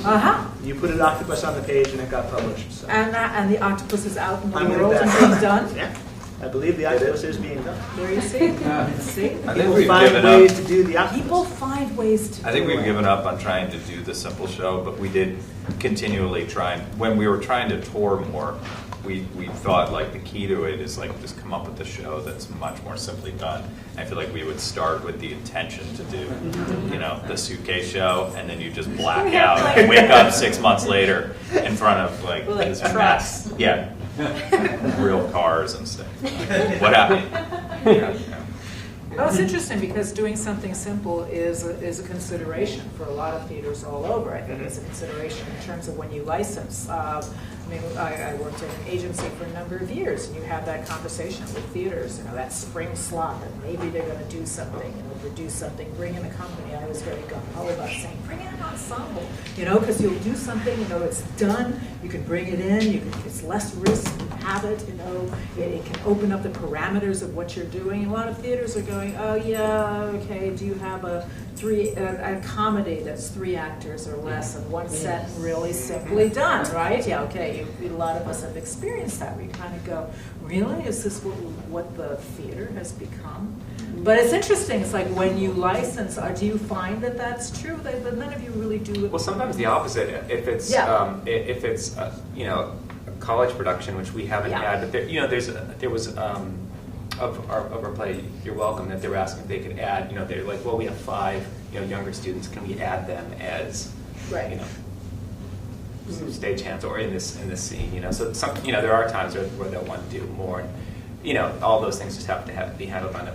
Uh-huh. You put an octopus on the page, and it got published. So. And the octopus is out in the I'm world and gonna being done? Yeah, I believe the octopus is being done. There you see. See? I think People we've find given ways up. to do the octopus. People find ways to I think do we've it. given up on trying to do the simple show, but we did continually try. When we were trying to tour more, we thought like the key to it is like just come up with a show that's much more simply done. I feel like we would start with the intention to do, you know, the suitcase show, and then you just black out and wake up 6 months later in front of like this mess. Yeah, real cars and stuff. What happened? Yeah. Well, it's interesting because doing something simple is a consideration for a lot of theaters all over. I think it's a consideration in terms of when you license. I mean, I worked at an agency for a number of years, and you have that conversation with theaters, you know, that spring slot, that maybe they're going to do something, you know, produce something, bring in a company. I was very gung-ho about saying, bring in an ensemble, you know, because you'll do something, you know, it's done, you can bring it in, it's less risk, you have it, you know, it can open up the parameters of what you're doing. A lot of theaters are going, oh yeah, okay, do you have a comedy that's 3 actors or less and one set really simply done, right? Yeah, okay, a lot of us have experienced that. We kind of go, really? Is this what the theater has become? But it's interesting. It's like when you license, do you find that that's true? That none of you really do it. Well, sometimes the opposite. If it's you know, a college production, which we haven't had, but there, you know, there was of our play, You're Welcome, that they were asking if they could add. You know, they're like, well, we have 5 younger students. Can we add them as Right. Stagehands or in this scene? You know, so there are times where they'll want to do more. You know, all those things just have to be handled on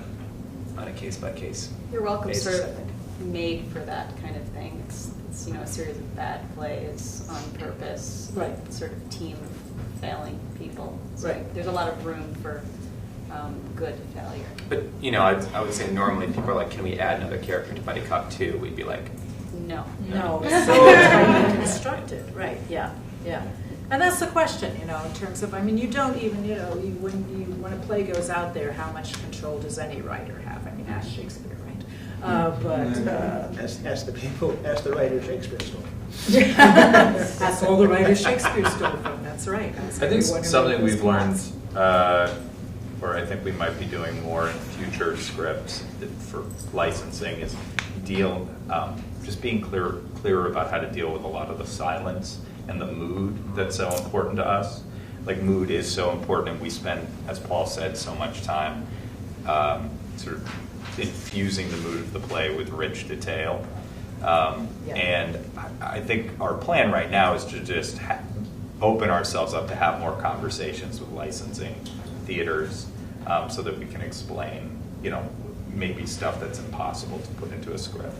a case by case. You're welcome. basis, Sort I of think. made for that kind of thing. It's you know, a series of bad plays on purpose, Right. sort of team of failing people. So Right. there's a lot of room for good failure. But you know, I would say normally people are like, can we add another character to Buddy Cop 2? We'd be like, No. No, it's so tightly constructed, right, yeah. And that's the question, you know, in terms of, I mean, you don't even, you know, when a play goes out there, how much control does any writer have? I mean, ask Shakespeare, right? Ask the people, ask the writer Shakespeare story. That's all the writers Shakespeare stole from, that's right. I think something we've learned, or I think we might be doing more in future scripts for licensing, is just being clearer about how to deal with a lot of the silence and the mood that's so important to us. Like, mood is so important, and we spend, as Paul said, so much time sort of infusing the mood of the play with rich detail. And I think our plan right now is to just open ourselves up to have more conversations with licensing theaters, so that we can explain, you know, maybe stuff that's impossible to put into a script.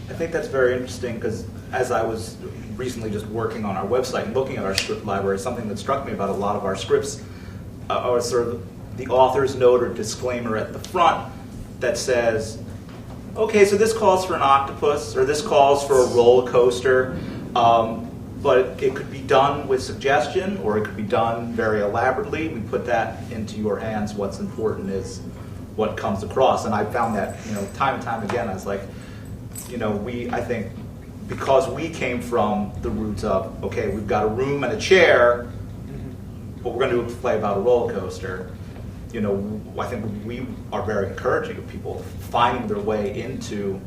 I think that's very interesting because as I was recently just working on our website and looking at our script library, something that struck me about a lot of our scripts are sort of the author's note or disclaimer at the front that says, okay, so this calls for an octopus or this calls for a roller coaster, but it could be done with suggestion or it could be done very elaborately. We put that into your hands. What's important is what comes across. And I found that, you know, time and time again, I was like, you know, I think because we came from the roots of, okay, we've got a room and a chair, but we're going to do a play about a roller coaster. You know, I think we are very encouraging of people finding their way into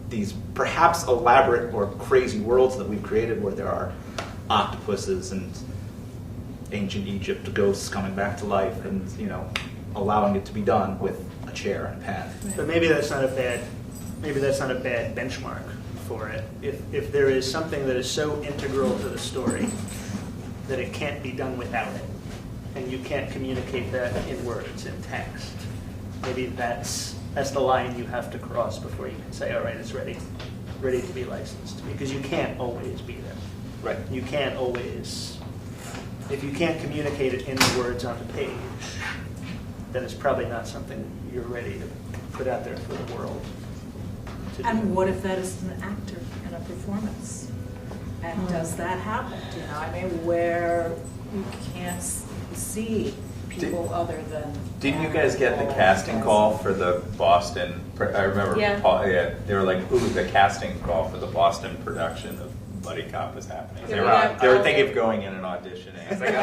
these perhaps elaborate or crazy worlds that we've created where there are octopuses and ancient Egypt ghosts coming back to life and, you know, allowing it to be done with a chair and a pen. But maybe that's not a bad benchmark for it. If there is something that is so integral to the story that it can't be done without it, and you can't communicate that in words, in text, maybe that's the line you have to cross before you can say, all right, it's ready to be licensed. Because you can't always be there. right. You can't always If you can't communicate it in the words on the page, then it's probably not something you're ready to put out there for the world to do. And what if that is an actor in a performance? And does that happen? Do you know, I mean, where you can't see people other than... Didn't you guys get the casting call for the Boston, I remember, Yeah. They were like, ooh, the casting call for the Boston production of Buddy Cop is happening. Yeah, They we were, got- they were thinking of going in and auditioning. It's like,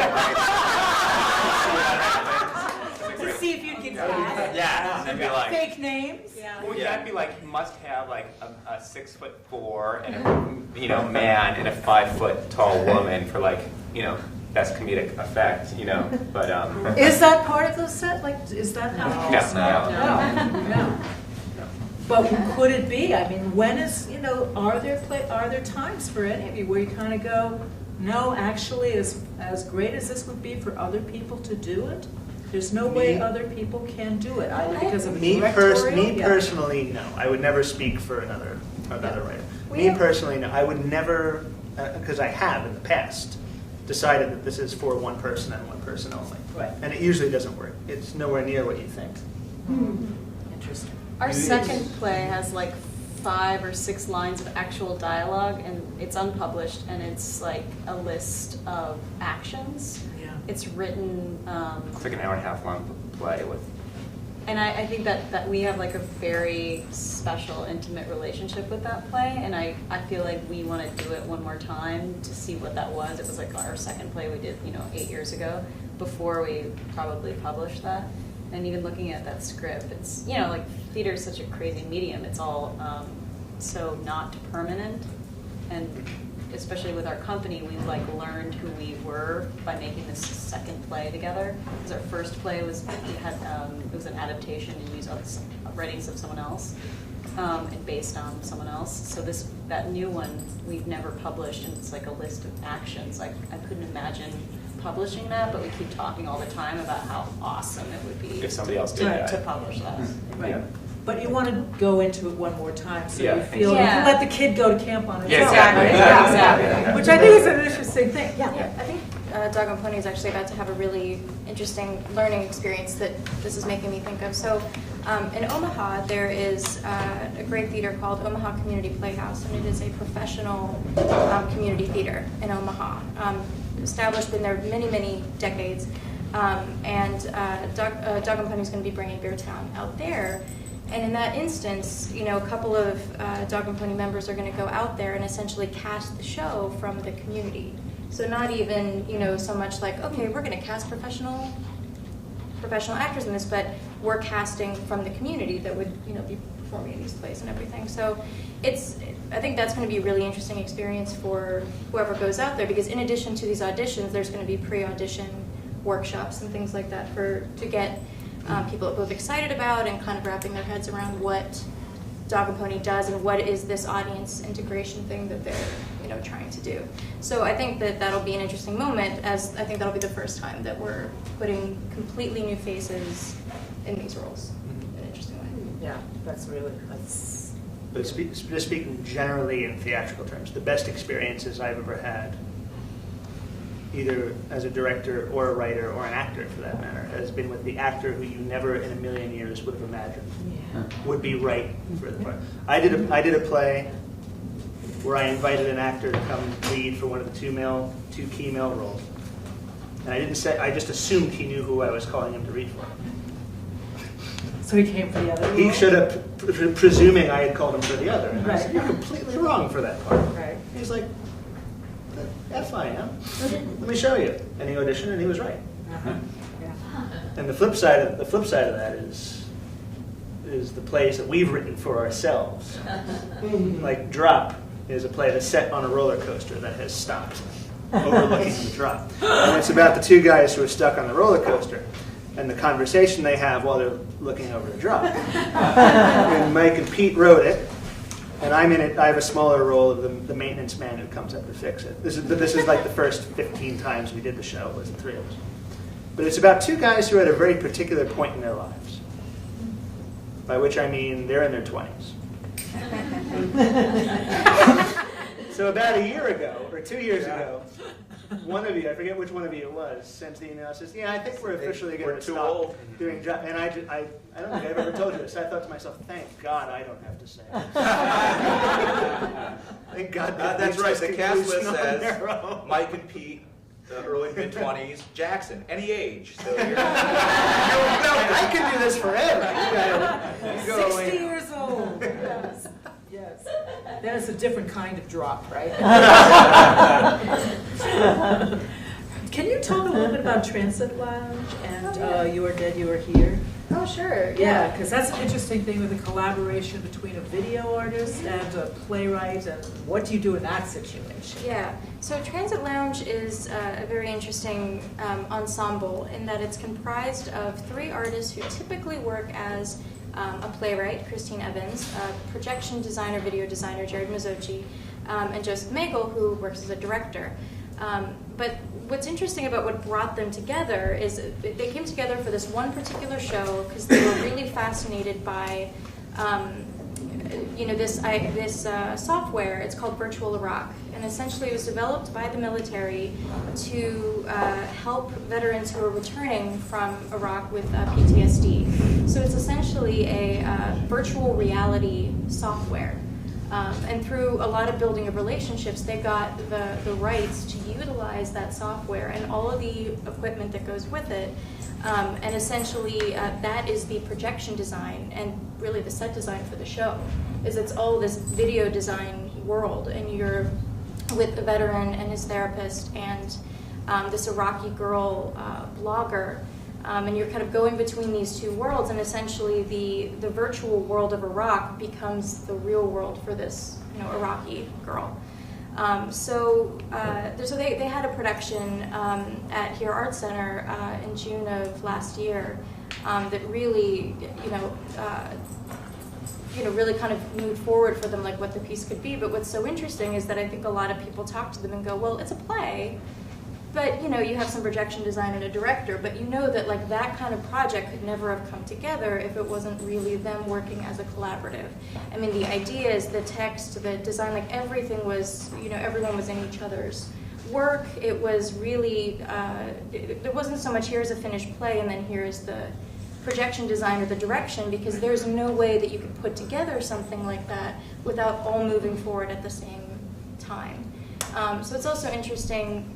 To see if you'd get cast. Yeah, and be like, Fake names. Would that be like, you must have like a 6'4" and a man and a 5 tall woman for like, best comedic effect, but Is that part of the set? Like, is that how? No. No. But could it be? I mean, when is, are there times for any of you where you kind of go, no, actually, as great as this would be for other people to do it, there's no way other people can do it, either because of a directorial. Personally, no. I would never speak for another writer. Me personally, no. I would never, because I have in the past, decided that this is for one person and one person only. Right. And it usually doesn't work. It's nowhere near what you think. Interesting. Our second play has like 5 or 6 lines of actual dialogue, and it's unpublished, and it's like a list of actions. Yeah. It's written, it's like an hour and a half long play with. and I think that we have like a very special, intimate relationship with that play, and I feel like we want to do it one more time to see what that was. It was like our second play we did, 8 years ago, before we probably published that. And even looking at that script, it's, like theater is such a crazy medium. It's all so not permanent. And especially with our company, we've like learned who we were by making this second play together. Because our first play was, it was an adaptation and used writings of someone else and based on someone else. So that new one, we've never published, and it's like a list of actions. Like I couldn't imagine publishing that, but we keep talking all the time about how awesome it would be If somebody else did that. to publish that. Right. Yeah. But you want to go into it one more time, so Yeah. you feel Yeah. you can let the kid go to camp on its Yeah, own. exactly. right? Yeah, exactly. Which I think is an interesting thing. Yeah, I think Dog and Pony is actually about to have a really interesting learning experience that this is making me think of. So in Omaha, there is a great theater called Omaha Community Playhouse, and it is a professional community theater in Omaha, established in there many, many decades. And Dog and Pony is going to be bringing Beartown out there. And in that instance, a couple of Dog and Pony members are going to go out there and essentially cast the show from the community. So not even, so much like, okay, we're going to cast professional actors in this, but we're casting from the community that would, be performing in these plays and everything. So I think that's going to be a really interesting experience for whoever goes out there, because in addition to these auditions, there's going to be pre-audition workshops and things like that to get people both excited about and kind of wrapping their heads around what Dog and Pony does and what is this audience integration thing that they're trying to do. So I think that'll be an interesting moment, as I think that'll be the first time that we're putting completely new faces in these roles in an interesting way. Yeah, that's. But just speaking generally in theatrical terms, the best experiences I've ever had, either as a director or a writer or an actor for that matter, has been with the actor who you never in a million years would have imagined would be right for the part. I did a play where I invited an actor to come lead for one of the two key male roles, and I just assumed he knew who I was calling him to read for. So he came for the other He role? should have, presuming I had called him for the other. And I said, Right. "You're completely wrong for that part." Right. He's like, "F I am. Let me show you." And he auditioned, and he was right. Uh-huh. Yeah. And the flip side of that is the plays that we've written for ourselves. Like Drop is a play that's set on a roller coaster that has stopped overlooking the drop. And it's about the two guys who are stuck on the roller coaster and the conversation they have while they're looking over the drop. And Mike and Pete wrote it, and I'm in it. I have a smaller role of the maintenance man who comes up to fix it. This is like the first 15 times we did the show. It was the 3 of us. But it's about two guys who are at a very particular point in their lives, by which I mean they're in their 20s. So about a year ago, or 2 years ago, one of you, I forget which one of you it was, sent the email and says, yeah, I think we're officially going to stop doing jobs. And I don't think I've ever told you this. I thought to myself, thank God I don't have to say it. Thank God. That's right. The cast list says their own. Mike and Pete, early mid-20s, Jackson, any age. So you're I can do this forever. You go 60 years old. Yes. Yes. That is a different kind of drop, right? Can you talk a little bit about Transit Lounge and You Are Dead, You Are Here? Oh, sure. Yeah, because that's an interesting thing with the collaboration between a video artist and a playwright, and what do you do in that situation? Yeah, so Transit Lounge is a very interesting ensemble in that it's comprised of 3 artists who typically work as a playwright, Christine Evans, a projection designer, video designer, Jared Mazzochi, and Joseph Magel, who works as a director. But what's interesting about what brought them together is they came together for this one particular show because they were really fascinated by this software. It's called Virtual Iraq, and essentially it was developed by the military to help veterans who are returning from Iraq with PTSD. So it's essentially a virtual reality software. And through a lot of building of relationships, they got the rights to utilize that software and all of the equipment that goes with it. And essentially, that is the projection design and really the set design for the show. It's all this video design world, and you're with a veteran and his therapist and this Iraqi girl blogger. And you're kind of going between these 2 worlds, and essentially the virtual world of Iraq becomes the real world for this Iraqi girl. So they had a production at Here Art Center in June of last year that really really kind of moved forward for them, like what the piece could be. But what's so interesting is that I think a lot of people talk to them and go, well, it's a play. But you have some projection design and a director, but that like that kind of project could never have come together if it wasn't really them working as a collaborative. I mean, the ideas, the text, the design, like everything was, everyone was in each other's work. It was really, there wasn't so much here's a finished play and then here's the projection design or the direction, because there's no way that you could put together something like that without all moving forward at the same time. So it's also interesting,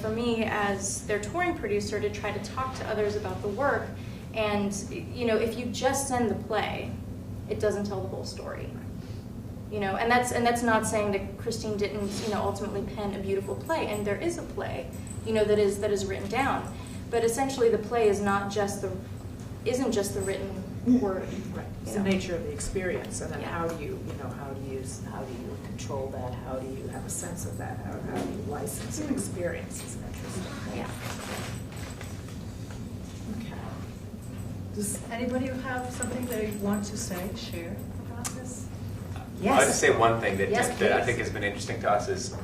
for me as their touring producer, to try to talk to others about the work. And, if you just send the play, it doesn't tell the whole story. And that's not saying that Christine didn't, ultimately pen a beautiful play. And there is a play, that is written down. But essentially, the play is isn't just the written word. Right. It's the nature of the experience, and then how do you control that? How do you have a sense of that? How do you license an experience? Is interesting. Yeah. Okay. Does anybody have something they want to share about this? Yes. I'll just say one thing that, Yes, that I please. think has been interesting to us is,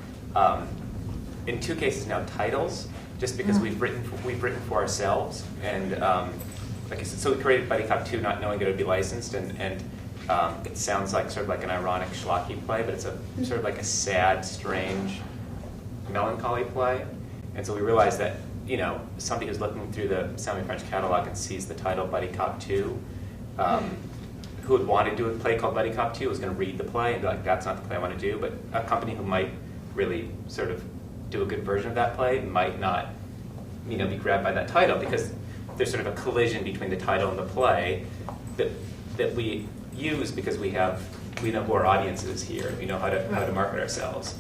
in 2 cases now, titles. Just because we've written for ourselves, and like I said, so we created Buddy Cop 2 not knowing it would be licensed, and it sounds like sort of like an ironic schlocky play, but it's a sort of like a sad, strange, melancholy play. And so we realized that, somebody who's looking through the Sound French catalog and sees the title Buddy Cop 2, who would want to do a play called Buddy Cop 2 was going to read the play and be like, that's not the play I want to do. But a company who might really sort of do a good version of that play might not, be grabbed by that title, because there's sort of a collision between the title and the play that we use because we know who our audience is here. We know how to market ourselves.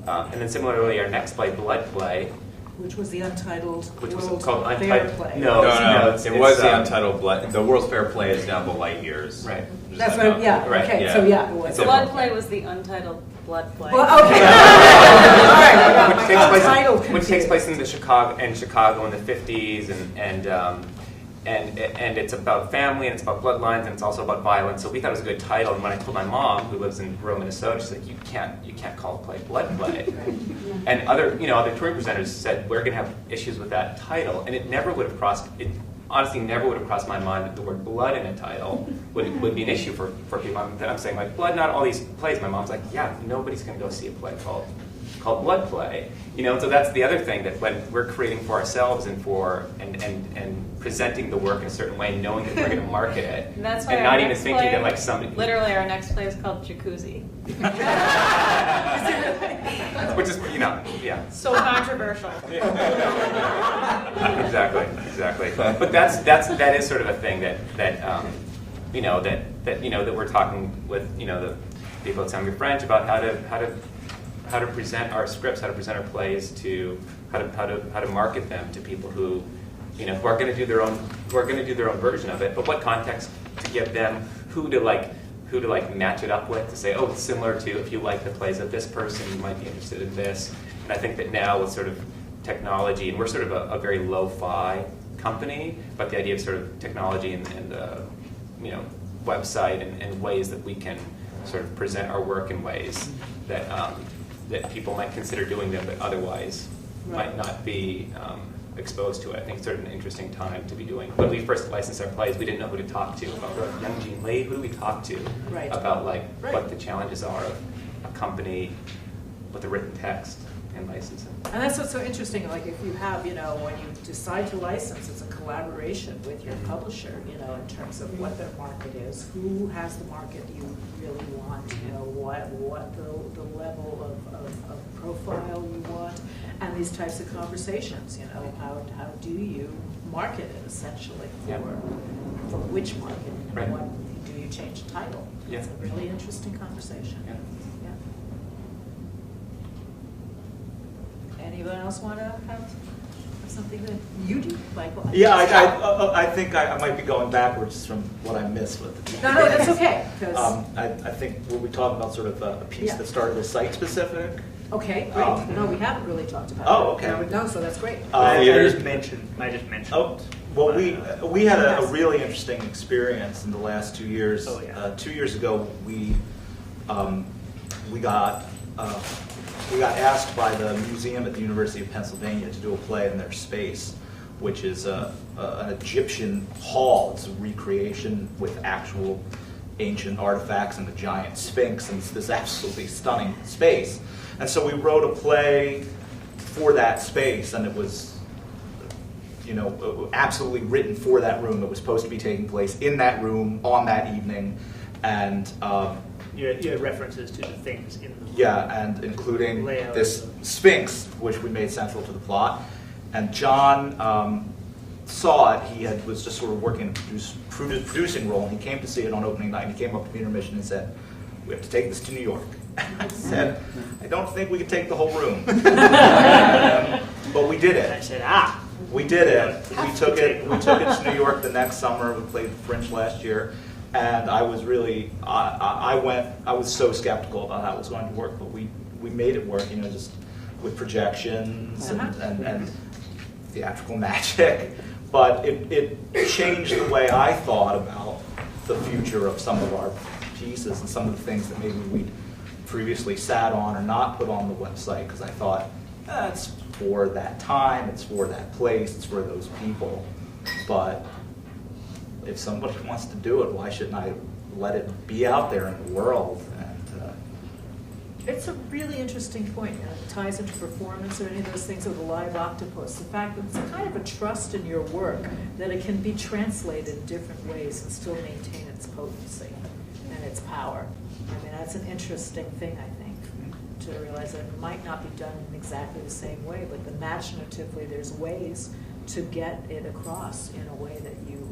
And then similarly, our next play, Blood Play, Which was the Untitled which was World's called Fair Untitled. Play. No, it was the Untitled Blood. The World's Fair Play is now the Light Years. Right. That's right. Yeah. Right, Okay. yeah. So yeah, it was. So- Blood Play was the Untitled Blood Play. Well, okay. All right. I got my title Which takes place confused. in Chicago in the 50s, and it's about family, and it's about bloodlines, and it's also about violence. So we thought it was a good title. And when I told my mom, who lives in rural Minnesota, she's like, "You can't call a play Blood Play." And other touring presenters said we're going to have issues with that title, and it never would have crossed. honestly never would have crossed my mind that the word blood in a title would be an issue for people. I'm saying, like, blood, not all these plays. My mom's like, yeah, nobody's going to go see a play called Blood Play. You know, so that's the other thing, that when we're creating for ourselves and presenting the work in a certain way, knowing that we're going to market it, And that's why and our not even next thinking play, that like somebody, literally our next play is called Jacuzzi. which is, you know, yeah. So controversial. Exactly. But that is sort of a thing that we're talking with, you know, the people at Summer French about how to present our scripts, how to present our plays, to how to market them to people who, you know, who are going to do their own version of it, but what context to give them, who to match it up with, to say, oh, it's similar to, if you like the plays of this person, you might be interested in this. And I think that now with sort of technology, and we're sort of a very lo-fi company, but the idea of sort of technology and you know, website and ways that we can sort of present our work in ways that that people might consider doing them, but otherwise might not be exposed to it. I think it's sort of an interesting time to be doing. When we first licensed our plays, we didn't know who to talk to about Young Jean Lee. Who do we talk to about what the challenges are of a company with a written text and licensing? And that's what's so interesting, like if you have, you know, when you decide to license, it's a collaboration with your publisher, you know, in terms of what their market is, who has the market you really want, you know, what the level of profile you want, and these types of conversations, you know, how do you market it essentially for which market, and what do you change the title? It's a really interesting conversation. Anyone else want to have something that you do, Michael? Yeah, I think I might be going backwards from what I missed with the No, that's okay. I think we'll be talking about sort of a piece that started as site-specific. Okay, great. No, we haven't really talked about it. Okay. No, so that's great. I just mentioned. Oh, well, we had a really interesting experience in the last 2 years. 2 years ago, we got asked by the museum at the University of Pennsylvania to do a play in their space, which is an Egyptian hall. It's a recreation with actual ancient artifacts and the giant Sphinx, and it's this absolutely stunning space. And so we wrote a play for that space, and it was, you know, absolutely written for that room. It was supposed to be taking place in that room on that evening, and you had references to the things in the room. Yeah, and including this Sphinx, which we made central to the plot. And John saw it. He was just sort of working in a producing role, and he came to see it on opening night. And he came up to the intermission and said, "We have to take this to New York." I said, "I don't think we could take the whole room." But we did it. I said, we did it. We took it to New York the next summer. We played French last year. And I was really, I was so skeptical about how it was going to work, but we made it work, you know, just with projections and theatrical magic. But it changed the way I thought about the future of some of our pieces and some of the things that maybe we'd previously sat on or not put on the website, because I thought, it's for that time, it's for that place, it's for those people. But if somebody wants to do it, why shouldn't I let it be out there in the world? And it's a really interesting point. You know, it ties into performance or any of those things with the live octopus. The fact that it's kind of a trust in your work that it can be translated in different ways and still maintain its potency and its power. I mean, that's an interesting thing, I think, to realize that it might not be done in exactly the same way, but imaginatively there's ways to get it across in a way that you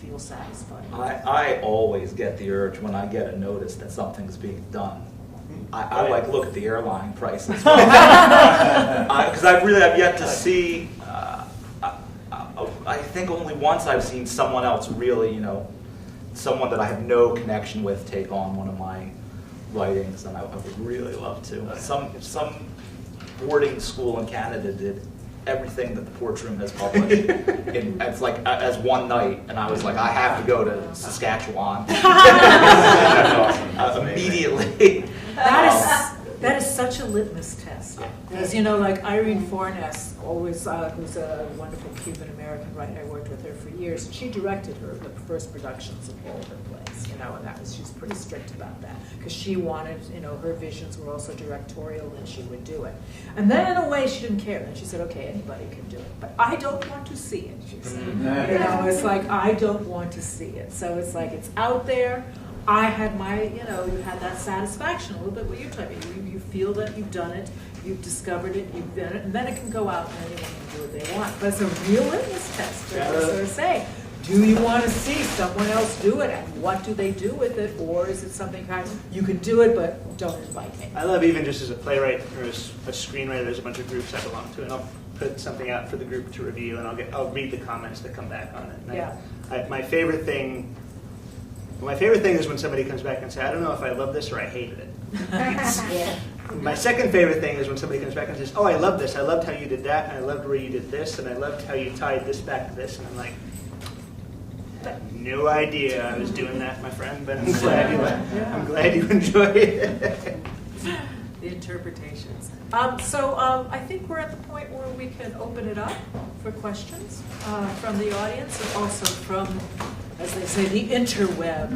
feel satisfied. I always get the urge when I get a notice that something's being done. I like look at the airline prices because I've yet to see. I think only once I've seen someone else really, you know, someone that I have no connection with take on one of my writings, and I would really love to. Some boarding school in Canada did everything that the Porch Room has published it's like as one night, and I was like, I have to go to Saskatchewan. That's awesome. That's immediately. That is such a litmus test. Because, you know, like Irene Fornes, always, who's a wonderful Cuban-American writer, I worked with her for years, and she directed the first productions of all her plays, you know, and she's pretty strict about that. Because she wanted, you know, her visions were also directorial, and she would do it. And then, in a way, she didn't care. And she said, okay, anybody can do it. But I don't want to see it, she said. You know, it's like, I don't want to see it. So it's like, it's out there. I had my, you know, you had that satisfaction, a little bit what you're talking about. You feel that you've done it, you've discovered it, you've done it, and then it can go out and anyone can do what they want. But it's a real litmus test, as I sort of say. Do you want to see someone else do it, and what do they do with it? Or is it something kind of, you can do it, but don't invite me? I love, even just as a playwright or as a screenwriter, there's a bunch of groups I belong to, and I'll put something out for the group to review, and I'll read the comments that come back on it. And my favorite thing is when somebody comes back and says, I don't know if I love this or I hated it. My second favorite thing is when somebody comes back and says, oh, I love this. I loved how you did that, and I loved where you did this, and I loved how you tied this back to this. And I'm like, I had no idea I was doing that, my friend, but I'm glad you enjoyed it. The interpretations. So I think we're at the point where we can open it up for questions from the audience and also from, as they say, the interweb.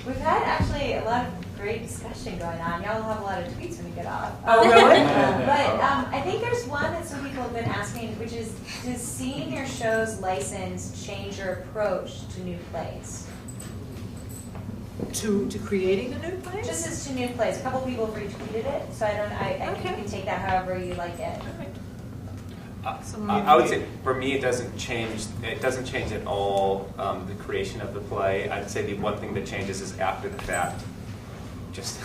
We've had actually a lot of great discussion going on. Y'all will have a lot of tweets when you get off. Oh, really? But I think there's one that some people have been asking, which is, does seeing your show's license change your approach to new plays? To creating a new play? Just as to new plays. A couple people have retweeted it, so I think you can take that however you like it. I would say for me it doesn't change at all the creation of the play. I'd say the one thing that changes is after the fact. Just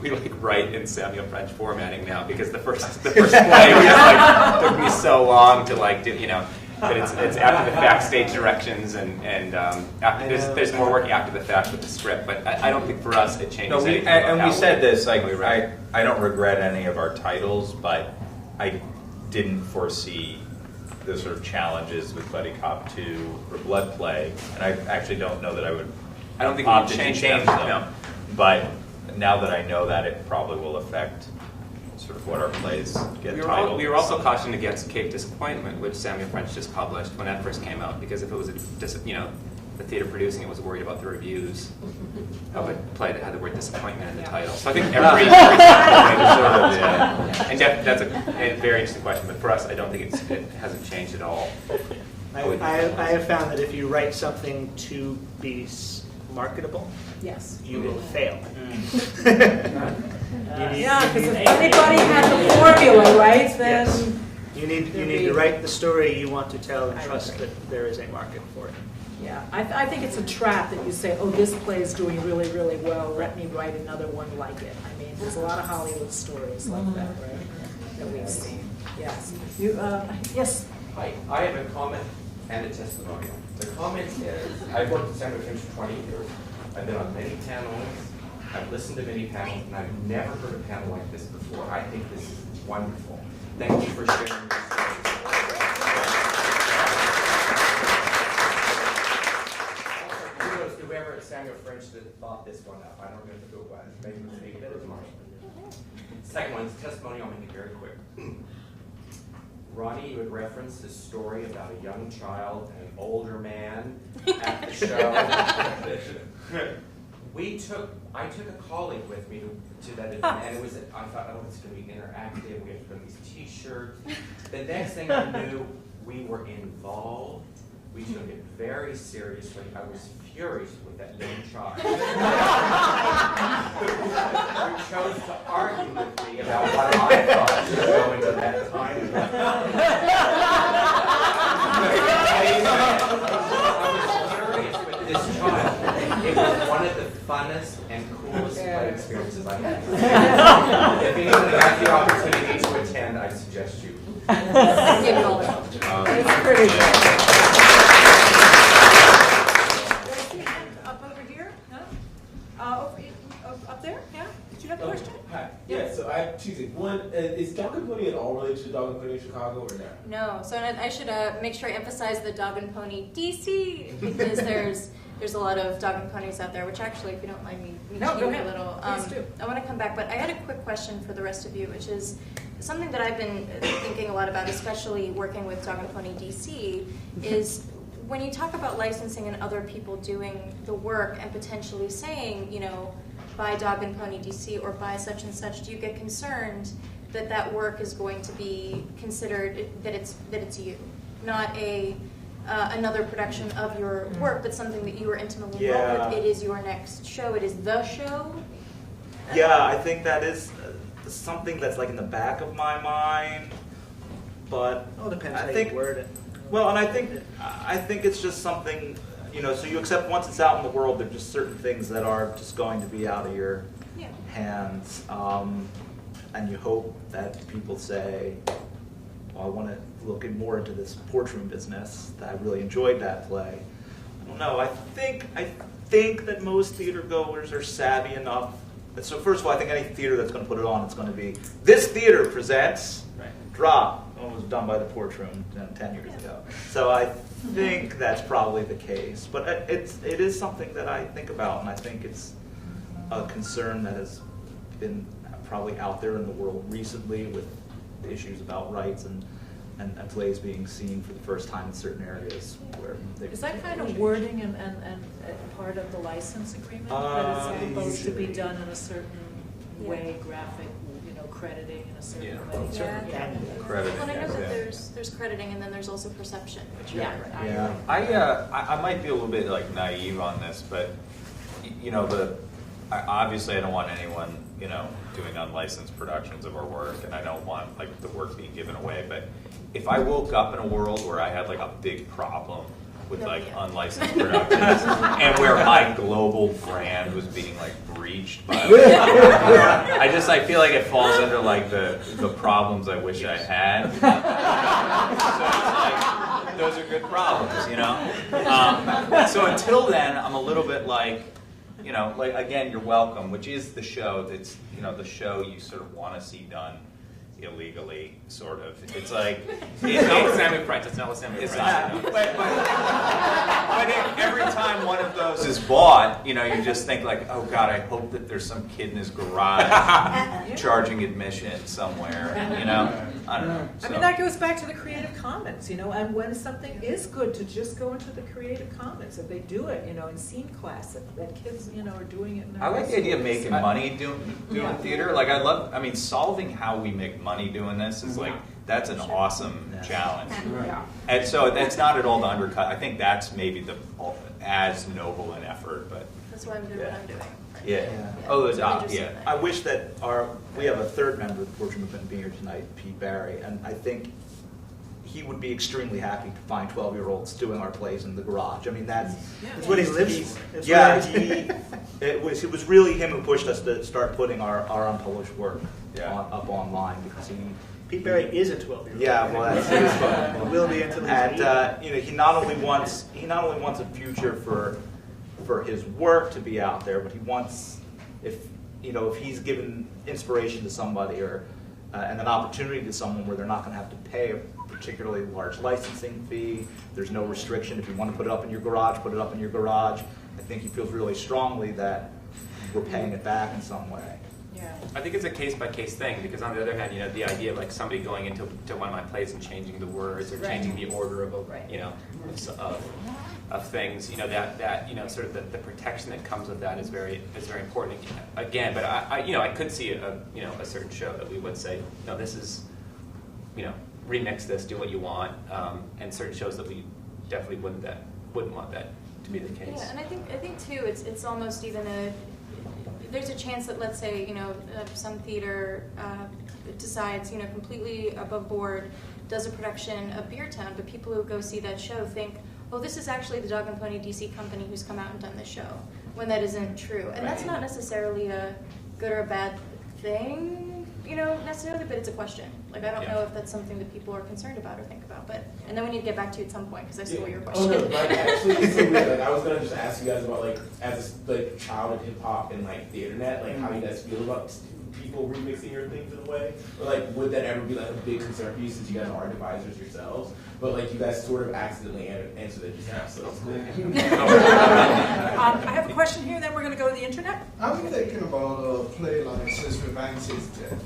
we like write in Samuel French formatting now, because the first play was like, took me so long to like do, you know. But it's after the fact stage directions and after, there's more work after the fact with the script. But I don't think for us it changes anything. And we said this, like, I don't regret any of our titles, but I didn't foresee the sort of challenges with Buddy Cop 2 or Blood Play, and I actually don't know that I would. I don't think we would change them. No. But now that I know that, it probably will affect sort of what our plays get titled. We were also cautioned against Cape Disappointment, which Samuel French just published when that first came out, because if it was the theater producing it was worried about the reviews of a play that had the word disappointment in the title. So I think every and that's a very interesting question, but for us, I don't think it hasn't changed at all. I have found that if you write something to be marketable, yes, you will fail. Yeah, because if anybody had the formula, right, then yes. You need to write the story you want to tell and trust that there is a market for it. Yeah, I think it's a trap that you say, oh, this play is doing really, really well, let me write another one like it. I mean, there's a lot of Hollywood stories like that, right, that we've seen. Yes. Yes? Hi, I have a comment and a testimonial. The comment is, I've worked at Samuel French for 20 years. I've been on many panels. I've listened to many panels, and I've never heard a panel like this before. I think this is wonderful. Thank you for sharing this story. Also, kudos to whoever at Samuel French that thought this one up. I don't know who it was. Maybe it was Marshall. Second one is testimony. I'll make it very quick. Ronnie, you had referenced this story about a young child and an older man at the show. I took a colleague with me to that event, and I thought, oh, it's going to be interactive. We have to put these T-shirts. The next thing I knew, we were involved. We took it very seriously. I was furious with that young child. Who chose to argue with me about what I thought should go into that time. I was furious with this child. It was one of the funnest and coolest play experiences I had. If anyone got the opportunity to attend, I suggest you. Give it all the help. It's pretty good. Up over here? Huh? Up there? Yeah? Did you have a question? Hi. Yeah, so I have two things. One, is Dog and Pony at all related to Dog and Pony in Chicago or no? No, so I should make sure I emphasize the Dog and Pony DC because there's a lot of dog and ponies out there. Which actually, if you don't mind me No, go ahead. a little, Please do. I want to come back, but I had a quick question for the rest of you, which is something that I've been thinking a lot about, especially working with Dog and Pony DC, is when you talk about licensing and other people doing the work and potentially saying, you know, buy Dog and Pony DC or buy such and such, do you get concerned that that work is going to be considered that it's you, not another production of your work, but something that you are intimately involved with? It is your next show. It is the show. Yeah, I think that is something that's like in the back of my mind, but Oh, it depends I how think you word it. well, and I think it's just something, you know. So you accept once it's out in the world, there's just certain things that are just going to be out of your hands, and you hope that people say, well, I want to look more into this Porch room business. That I really enjoyed that play. I don't know. I think that most theater goers are savvy enough. So first of all, I think any theater that's going to put it on, it's going to be, this theater presents Drop. It was done by the Porch Room 10 years ago. So I think that's probably the case. But it is something that I think about, and I think it's a concern that has been probably out there in the world recently with issues about rights and plays being seen for the first time in certain areas where they Is that kind of wording and part of the license agreement? That it's supposed to be done in a certain way, graphic, crediting in a certain way? Crediting, Well, I know that yeah. there's crediting, and then there's also perception, which I might be a little bit like naive on this, but obviously I don't want anyone doing unlicensed productions of our work, and I don't want like the work being given away. But if I woke up in a world where I had like a big problem with unlicensed productions and where my global brand was being like breached by I feel like it falls under like the problems I wish I had. So it's like, those are good problems, so until then, I'm a little bit like, like again, you're welcome, which is the show that's, the show you sort of want to see done illegally, sort of. It's like it's not with Samuel Price. It's not with Samuel Price. But every time one of those is bought, you just think like, oh God, I hope that there's some kid in his garage charging admission somewhere. I don't know. So. I mean, that goes back to the Creative Commons, and when something is good, to just go into the Creative Commons. If they do it, in scene class, that kids, are doing it. I like the idea of making money doing theater. Like solving how we make money doing this is like, that's an awesome challenge. And so that's not at all to undercut. I think that's maybe as noble an effort, but that's why I'm doing what I'm doing. I wish that we have a third member of the Porch Movement being here tonight, Pete Barry, and I think he would be extremely happy to find 12-year-olds doing our plays in the garage. I mean, that's what he lives for. It was really him who pushed us to start putting our unpublished work up online, because Pete Barry is a 12-year-old. Yeah, well, that's his fun. Will be until he's 80. He not only wants a future for his work to be out there, but he wants, if he's given inspiration to somebody or and an opportunity to someone where they're not going to have to pay a particularly large licensing fee. There's no restriction. If you want to put it up in your garage, put it up in your garage. I think he feels really strongly that we're paying it back in some way. Yeah. I think it's a case-by-case thing, because on the other hand, the idea of like somebody going into one of my plays and changing the words or changing the order of of things, that sort of the protection that comes with that is very important. Again, but I could see a certain show that we would say, no, this is, remix this, do what you want, and certain shows that we definitely wouldn't want that to be the case. Yeah, and I think too, it's almost even there's a chance that, let's say, some theater decides, completely above board, does a production of Beer Town, but people who go see that show think, oh, this is actually the Dog and Pony DC company who's come out and done this show, when that isn't true. And that's not necessarily a good or a bad thing, necessarily, but it's a question. Like, I don't know if that's something that people are concerned about or think about, and then we need to get back to you at some point, because I stole your question. Oh, no, actually, it's so weird. Like, I was going to just ask you guys about, like, as a child of hip-hop and, like, the internet, like, how you guys feel about people remixing your things in a way? Or like, would that ever be like a big concern for you since you guys are advisors yourselves? But like, you guys sort of accidentally answered it just now, so it's cool. I have a question here, then we're going to go to the internet. I'm thinking about a play license with Manchester,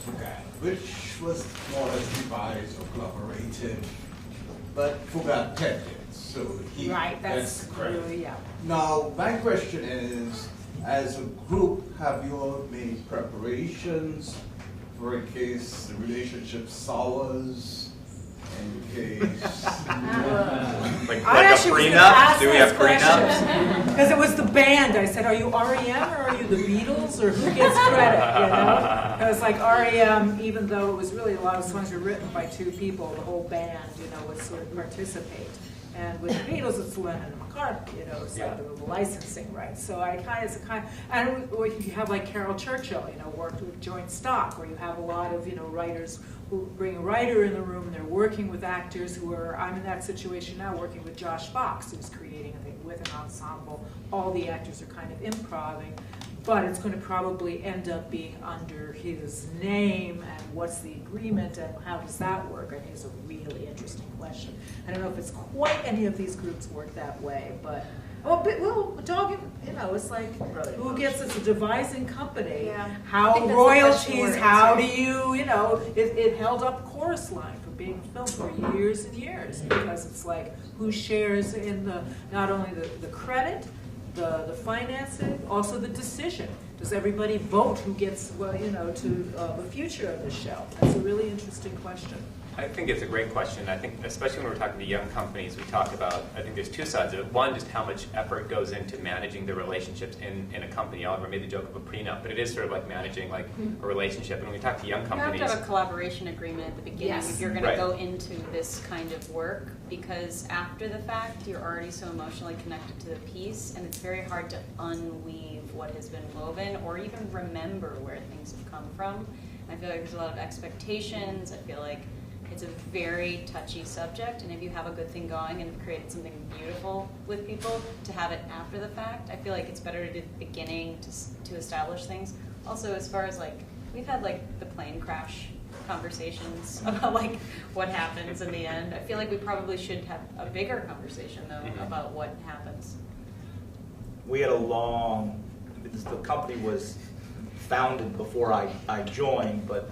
which was more or less devised or collaborative, but forgot Ted did. So Right, that's correct. really, yeah. Now, my question is, as a group, have you all made preparations for in case the relationship sours, in case... Like I a actually was gonna prenup? ask Do we this have prenups? Because it was the band. I said, are you REM or are you the Beatles or who gets credit, you know? It was like REM, even though it was really a lot of songs were written by two people, the whole band, you know, would sort of participate. And with the Beatles, it's Lennon and McCartney, you know, so Yeah. the licensing rights. So I or you have like Carol Churchill, you know, worked with joint stock, where you have a lot of, you know, writers who bring a writer in the room and they're working with actors who are, I'm in that situation now, working with Josh Fox, who's creating a thing with an ensemble. All the actors are kind of improvising, but it's going to probably end up being under his name, and what's the agreement and how does that work? I think it's a really interesting question. I don't know if it's quite any of these groups work that way, but Dowgin, you know, it's like who gets it's a devising company. Yeah. I How think that's the question royalties? we're How do answering. you know? It held up Chorus Line for being filmed for years and years because it's like who shares in the not only the credit, the financing, also the decision. Does everybody vote who gets, well, you know, to the future of the show? That's a really interesting question. I think it's a great question. I think, especially when we're talking to young companies, we talk about, I think there's two sides of it. One, just how much effort goes into managing the relationships in a company. Oliver made the joke of a prenup, but it is sort of like managing like a relationship. And when we talk to young companies... You have to have a collaboration agreement at the beginning Yes. if you're going Right. to go into this kind of work, because after the fact, you're already so emotionally connected to the piece, and it's very hard to unweave what has been woven or even remember where things have come from. And I feel like there's a lot of expectations. I feel like it's a very touchy subject, and if you have a good thing going and created something beautiful with people, to have it after the fact, I feel like it's better to do the beginning to establish things. Also, as far as like, we've had like the plane crash conversations about like what happens in the end. I feel like we probably should have a bigger conversation though about what happens. We had the company was founded before I joined, but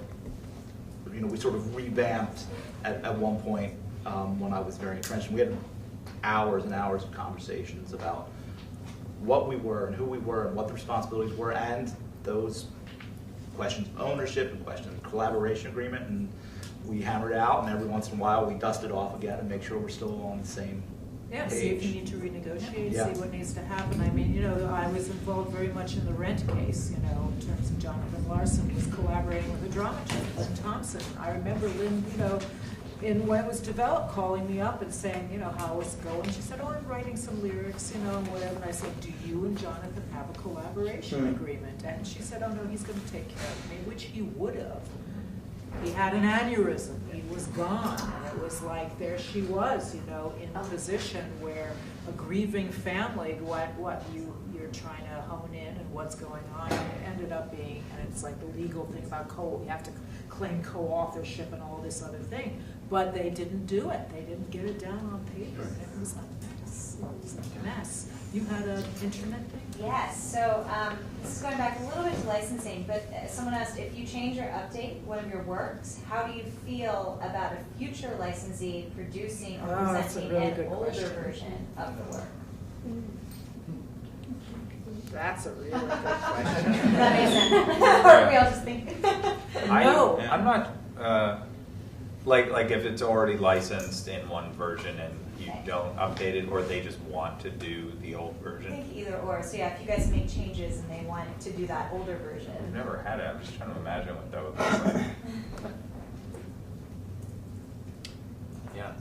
you know, we sort of revamped at one point when I was very entrenched. We had hours and hours of conversations about what we were and who we were and what the responsibilities were, and those questions of ownership and questions of collaboration agreement, and we hammered it out, and every once in a while we dust it off again and make sure we're still on the same Yeah, page. see if you need to renegotiate, Yeah. see what needs to happen. I mean, you know, I was involved very much in the rent case, you know, in terms of Jonathan Larson was collaborating with a dramaturg, Lynn Thompson. I remember Lynn, you know, when it was developed, calling me up and saying, you know, how was it going? She said, oh, I'm writing some lyrics, you know, and whatever. And I said, do you and Jonathan have a collaboration agreement? And she said, oh, no, he's going to take care of me, which he would have. He had an aneurysm. He was gone. And it was like, there she was, you know, in a position where a grieving family, what you're trying to hone in and what's going on. And it ended up being, and it's like the legal thing about you have to claim co-authorship and all this other thing. But they didn't do it. They didn't get it down on paper. It was a mess. You had an internet thing? Yes, so this is going back a little bit to licensing, but someone asked, if you change or update one of your works, how do you feel about a future licensee producing or That's a presenting really an good older question. version of the work? That's a really good question. That makes sense. Or are we all just thinking? No. I'm not, like if it's already licensed in one version and you don't update it, or they just want to do the old I version. think either or. So yeah, if you guys make changes and they want to do that older version. I've never had it, I'm just trying to imagine what that would look like. Yeah.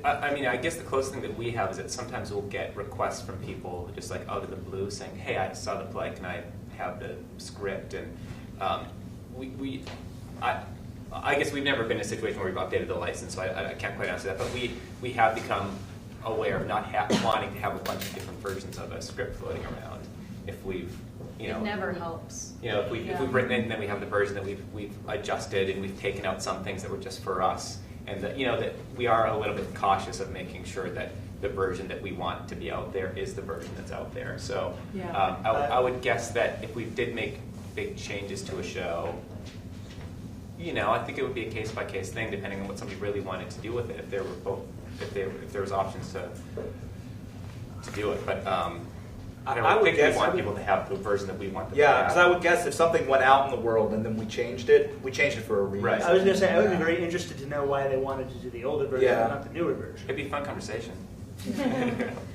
I mean, I guess the closest thing that we have is that sometimes we'll get requests from people just like out of the blue saying, hey, I saw the play, can I have the script? And I guess we've never been in a situation where we've updated the license, so I can't quite answer that. But we have become aware of not wanting to have a bunch of different versions of a script floating around if we've It never helps. If we've written it and then we have the version that we've adjusted and we've taken out some things that were just for us, and that that we are a little bit cautious of making sure that the version that we want to be out there is the version that's out there. So I would guess that if we did make big changes to a show, I think it would be a case by case thing depending on what somebody really wanted to do with it. If there was options to do it, but I would think we want people to have the version that we want them to have. because I would guess if something went out in the world and then we changed it for a reason. Right. I was going to say, I would be very interested to know why they wanted to do the older version, Yeah. but not the newer version. It'd be a fun conversation.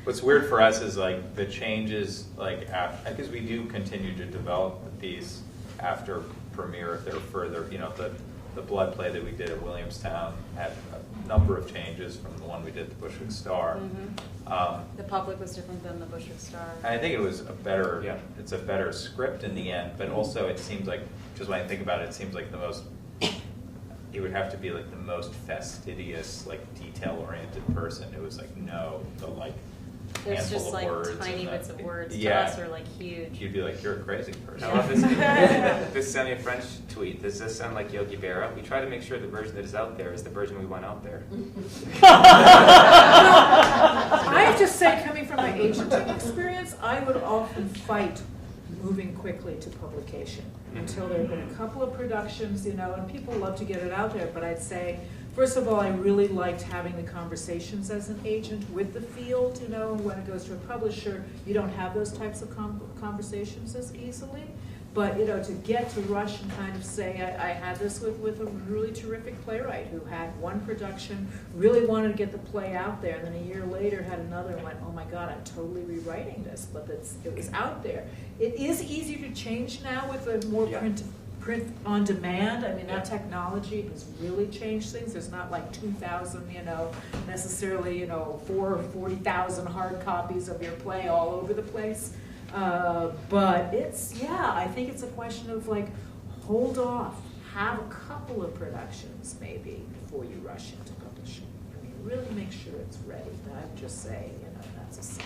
What's weird for us is like the changes, like because we do continue to develop these after premiere if they're further. The blood play that we did at Williamstown had a number of changes from the one we did at the Bushwick Star. The public was different than the Bushwick Star. And I think it was it's a better script in the end, but also it seems like, just when I think about it, it seems like it would have to be like the most fastidious, like detail-oriented person. It was like, There's handful just of like words tiny and bits of words to Yeah. us are like huge. You'd be like, you're a crazy person. I love this semi-French tweet. Does this sound like Yogi Berra? We try to make sure the version that is out there is the version we want out there. I have to say, coming from my agenting experience, I would often fight moving quickly to publication until there have been a couple of productions, and people love to get it out there, but I'd say, first of all, I really liked having the conversations as an agent with the field, when it goes to a publisher, you don't have those types of conversations as easily. But, to get to rush and kind of say, I had this with a really terrific playwright who had one production, really wanted to get the play out there, and then a year later had another and went, oh my God, I'm totally rewriting this, but it was out there. It is easier to change now with a more print on demand. I mean, that technology has really changed things. There's not like 2,000, necessarily, 4,000 or 40,000 hard copies of your play all over the place. But I think it's a question of like, hold off, have a couple of productions maybe before you rush into publishing. I mean, really make sure it's ready. But I'd just say, that's a side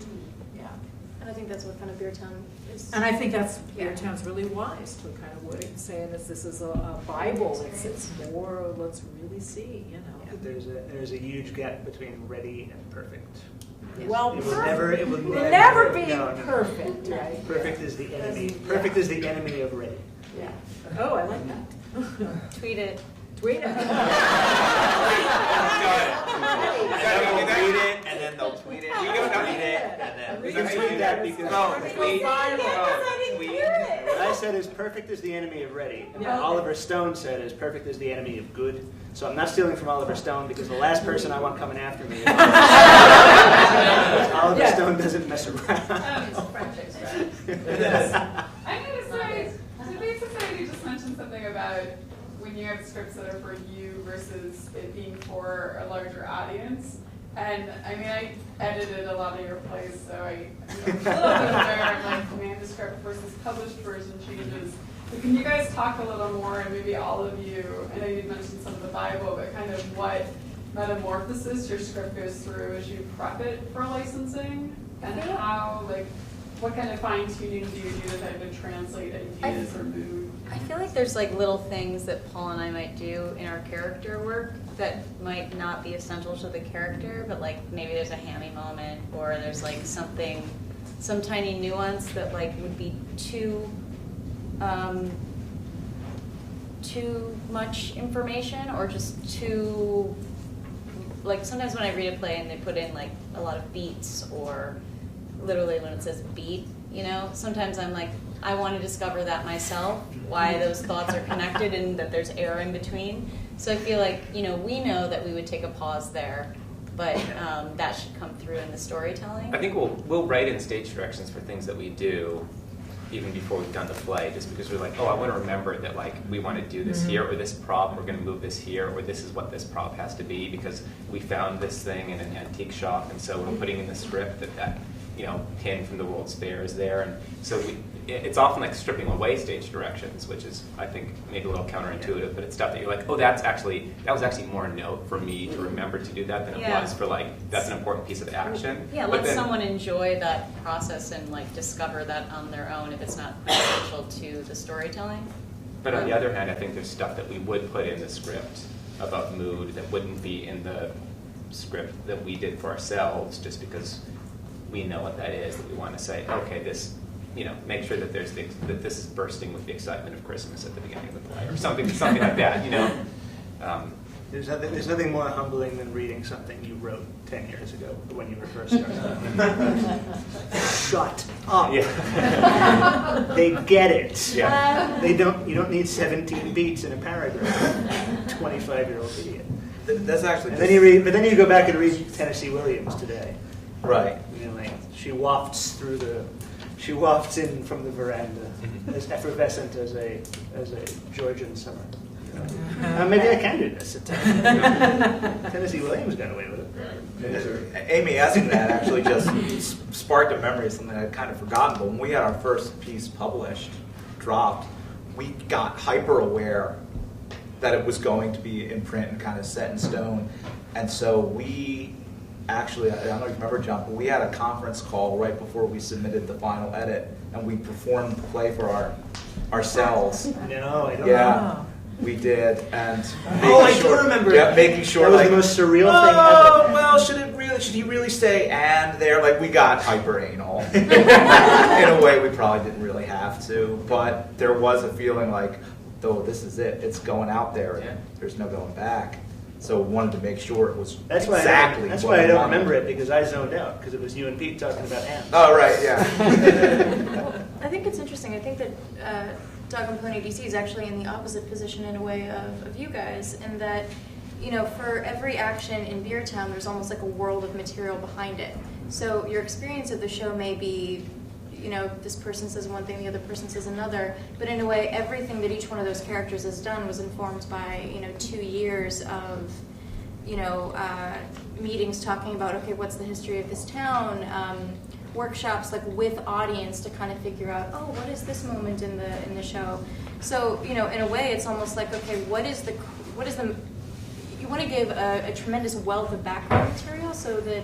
note. Yeah. And I think that's what kind of Beertown is. And I think that's Beertown's really wise to kind of what it's saying is this is a Bible. It's more. Let's really see. There's a huge gap between ready and perfect. Well, it will never be perfect, right? Perfect is the enemy. Perfect is the enemy of ready. Yeah. Oh, I like that. Tweet it. Tweet it. They'll tweet it, and then they'll tweet it. We don't tweet it, and then we can tweet that because tweet. What I said is perfect is the enemy of ready. And what Oliver Stone said is perfect is the enemy of good. So I'm not stealing from Oliver Stone because the last person I want coming after me is Oliver Stone doesn't mess around. French I'm going to say, Debate Society just mentioned something about when you have scripts that are for you versus it being for a larger audience. And I mean, I edited a lot of your plays, so I'm a little bit aware of like manuscript versus published version changes. But can you guys talk a little more, and maybe all of you, I know you mentioned some of the Bible, but kind of what metamorphosis your script goes through as you prep it for licensing, and how, like, what kind of fine-tuning do you do to kind of translate ideas or mood? I feel like there's like little things that Paul and I might do in our character work that might not be essential to the character, but like maybe there's a hammy moment, or there's like some tiny nuance that like would be too much information, or just too, like sometimes when I read a play and they put in like a lot of beats, or literally when it says beat, sometimes I'm like, I want to discover that myself, why those thoughts are connected and that there's air in between. So I feel like, we know that we would take a pause there, but that should come through in the storytelling. I think we'll write in stage directions for things that we do even before we've done the play, just because we're like, oh, I want to remember that like we want to do this here, or this prop, we're going to move this here, or this is what this prop has to be because we found this thing in an antique shop, and so we're putting in the script that pin from the World's Fair is there, and so it's often like stripping away stage directions, which is, I think, maybe a little counterintuitive, but it's stuff that you're like, oh, that was actually more a note for me to remember to do that than it was for that's an important piece of action. Yeah, let someone enjoy that process and discover that on their own if it's not essential to the storytelling. But on the other hand, I think there's stuff that we would put in the script about mood that wouldn't be in the script that we did for ourselves, just because we know what that is, that we want to say, okay, this, make sure that that this is bursting with the excitement of Christmas at the beginning of the play, or something like that, There's nothing more humbling than reading something you wrote 10 years ago when you were first starting. Shut up. Yeah. They get it. Yeah. You don't need 17 beats in a paragraph. 25-year-old idiot. That's actually. But then you go back and read Tennessee Williams today. Right. She wafts in from the veranda, as effervescent as a Georgian summer. Maybe I can do this at times. Tennessee Williams got away with it. Amy asking that actually just sparked a memory of something I'd kind of forgotten. But when we had our first piece dropped, we got hyper aware that it was going to be in print and kind of set in stone. And so we actually, I don't know if you remember, John, but we had a conference call right before we submitted the final edit, and we performed the play for ourselves. No, I don't know. We did, and I do remember. Yeah, making sure that was the most surreal thing ever. Well, should he really say "and" there? Like, we got hyper anal in a way we probably didn't really have to, but there was a feeling like, though, this is it. It's going out there. And there's no going back. So we wanted to make sure it was exactly. That's why I don't remember it, because I zoned out, because it was you and Pete talking about ants. Oh, right, yeah. I think it's interesting. I think that Dog and Pony DC is actually in the opposite position in a way of you guys, in that, for every action in Beer Town, there's almost like a world of material behind it. So your experience of the show may be, this person says one thing, the other person says another, but in a way, everything that each one of those characters has done was informed by, 2 years of, meetings talking about, okay, what's the history of this town, workshops with audience to kind of figure out, oh, what is this moment in the show? So, in a way, it's almost like, okay, what is the you want to give a tremendous wealth of background material so that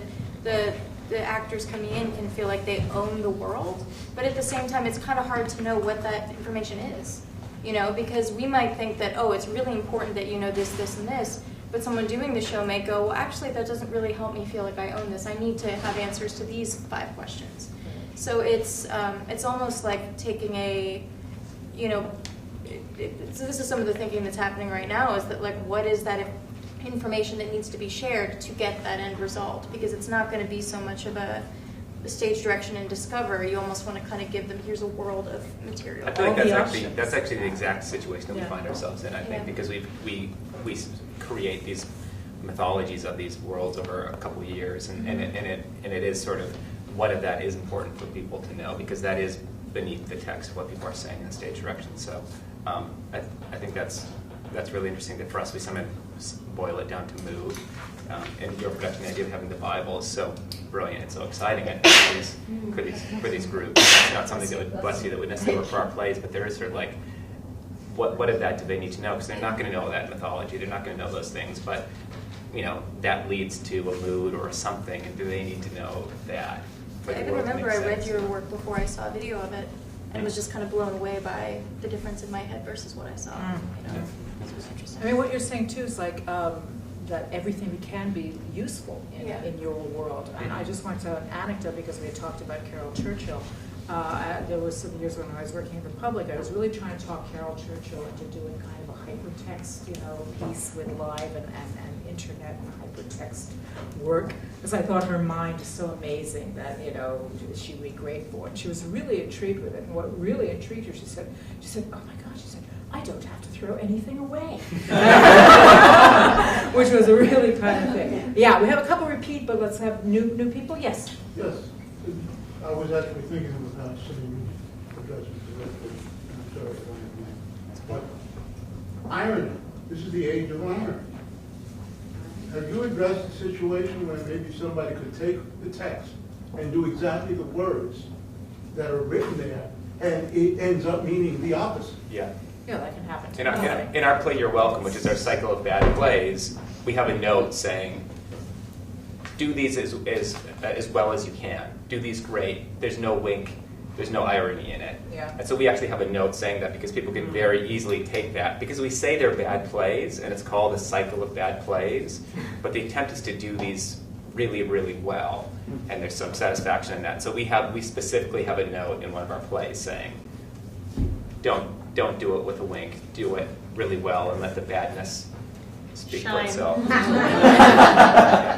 the actors coming in can feel like they own the world, but at the same time, it's kind of hard to know what that information is, because we might think that, oh, it's really important that you know this, this, and this, but someone doing the show may go, well, actually, that doesn't really help me feel like I own this. I need to have answers to these 5 questions. So it's almost like taking a, so this is some of the thinking that's happening right now, is that, what is that information that needs to be shared to get that end result? Because it's not going to be so much of a stage direction and discover. You almost want to kind of give them, here's a world of material. I feel like that's actually the exact situation that we find ourselves in, I think, because we create these mythologies of these worlds over a couple of years, and it is sort of what of that is important for people to know, because that is beneath the text of what people are saying in stage direction. So I think that's really interesting that for us we somehow boil it down to mood. And your production idea of having the Bible is so brilliant and so exciting for these groups. It's not something that would bless you that would necessarily work for our plays, but there is sort of what of that do they need to know? Because they're not going to know that mythology. They're not going to know those things, but that leads to a mood or something, and do they need to know that? I can remember I read your work before I saw a video of it, and was just kind of blown away by the difference in my head versus what I saw. It was interesting. I mean, what you're saying too is that everything can be useful in your world. And I just want to tell an anecdote, because we had talked about Carol Churchill. There was some years when I was working in the public, I was really trying to talk Carol Churchill into doing kind of a hypertext, piece with live and internet and hypertext work, because I thought her mind is so amazing that, she would be great for it. And she was really intrigued with it. And what really intrigued her, she said, oh my God, she said, I don't have to throw anything away. Which was a really kind of thing. Yeah, we have a couple repeat, but let's have new people. Yes? Yes. I was actually thinking about saying addresses directly. I'm sorry if I am. But irony. This is the age of irony. Have you addressed a situation where maybe somebody could take the text, and do exactly the words that are written there, and it ends up meaning the opposite. Yeah. Yeah, that can happen. In our play You're Welcome, which is our cycle of bad plays, we have a note saying, do these as well as you can. Do these great. There's no wink. There's no irony in it. Yeah. And so we actually have a note saying that because people can very easily take that. Because we say they're bad plays, and it's called a cycle of bad plays, but the attempt is to do these really, really well. And there's some satisfaction in that. So we specifically have a note in one of our plays saying, don't do it with a wink. Do it really well and let the badness speak for itself.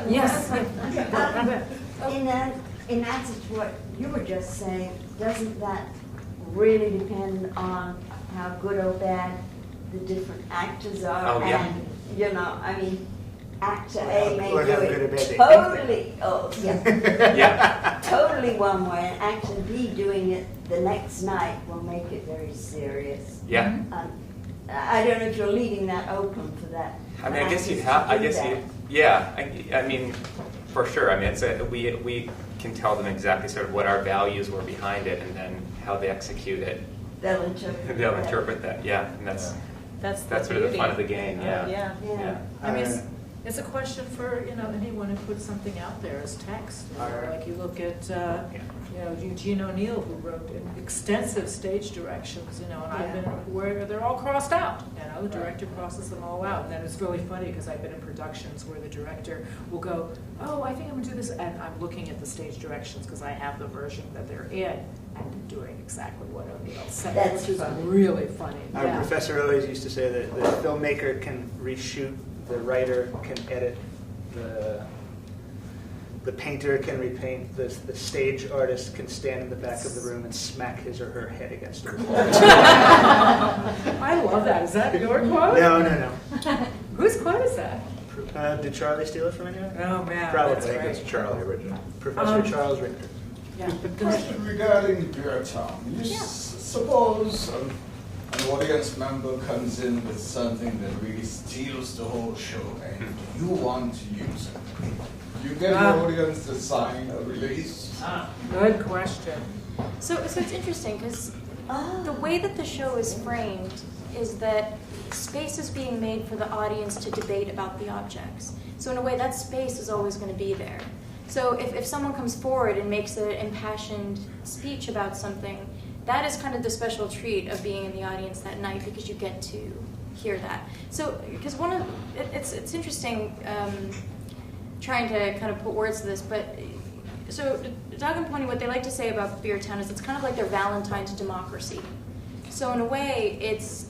Yes. In answer to what you were just saying, doesn't that really depend on how good or bad the different actors are? Oh, yeah. And, you know, I mean, actor A may Or do how good or it bad they think totally, oh, yeah, Yeah. totally one way, and actor B doing it the next night will make it very serious. Yeah. I don't know if you're leaving that open for that. I mean, I guess you'd actors have. to I do guess that. you. Yeah. I mean, for sure. I mean, it's we can tell them exactly sort of what our values were behind it, and then how they execute it. They'll interpret. They'll that. interpret that. Yeah, and that's That's sort of the fun of the game. Yeah. Yeah. Yeah. I mean, it's a question for, you know, anyone who puts something out there as text. You know, like you look at, you know, Eugene O'Neill, who wrote extensive stage directions, you know, and I've been where they're all crossed out. You know, the director crosses them all out. And then it's really funny because I've been in productions where the director will go, oh, I think I'm going to do this. And I'm looking at the stage directions because I have the version that they're in and doing exactly what O'Neill said, That's which is funny. really funny. Our professor always used to say that the filmmaker can reshoot, the writer can edit, the painter can repaint, the stage artist can stand in the back of the room and smack his or her head against the wall. I love that. Is that your quote? No. Whose quote is that? Did Charlie steal it from anyone? Oh, man. Probably. That's great. It's Charlie original. Professor Charles Richter. Yeah. Question regarding Beer Town. Suppose an audience member comes in with something that really steals the whole show and you want to use it. You get the audience to sign a release? Good question. So it's interesting because the way that the show is framed is that space is being made for the audience to debate about the objects. So in a way, that space is always going to be there. So if someone comes forward and makes an impassioned speech about something, that is kind of the special treat of being in the audience that night because you get to hear that. So because it's interesting trying to kind of put words to this, but so Dowgin Penoi, what they like to say about Beer Town is it's kind of like their Valentine to democracy. So in a way, it's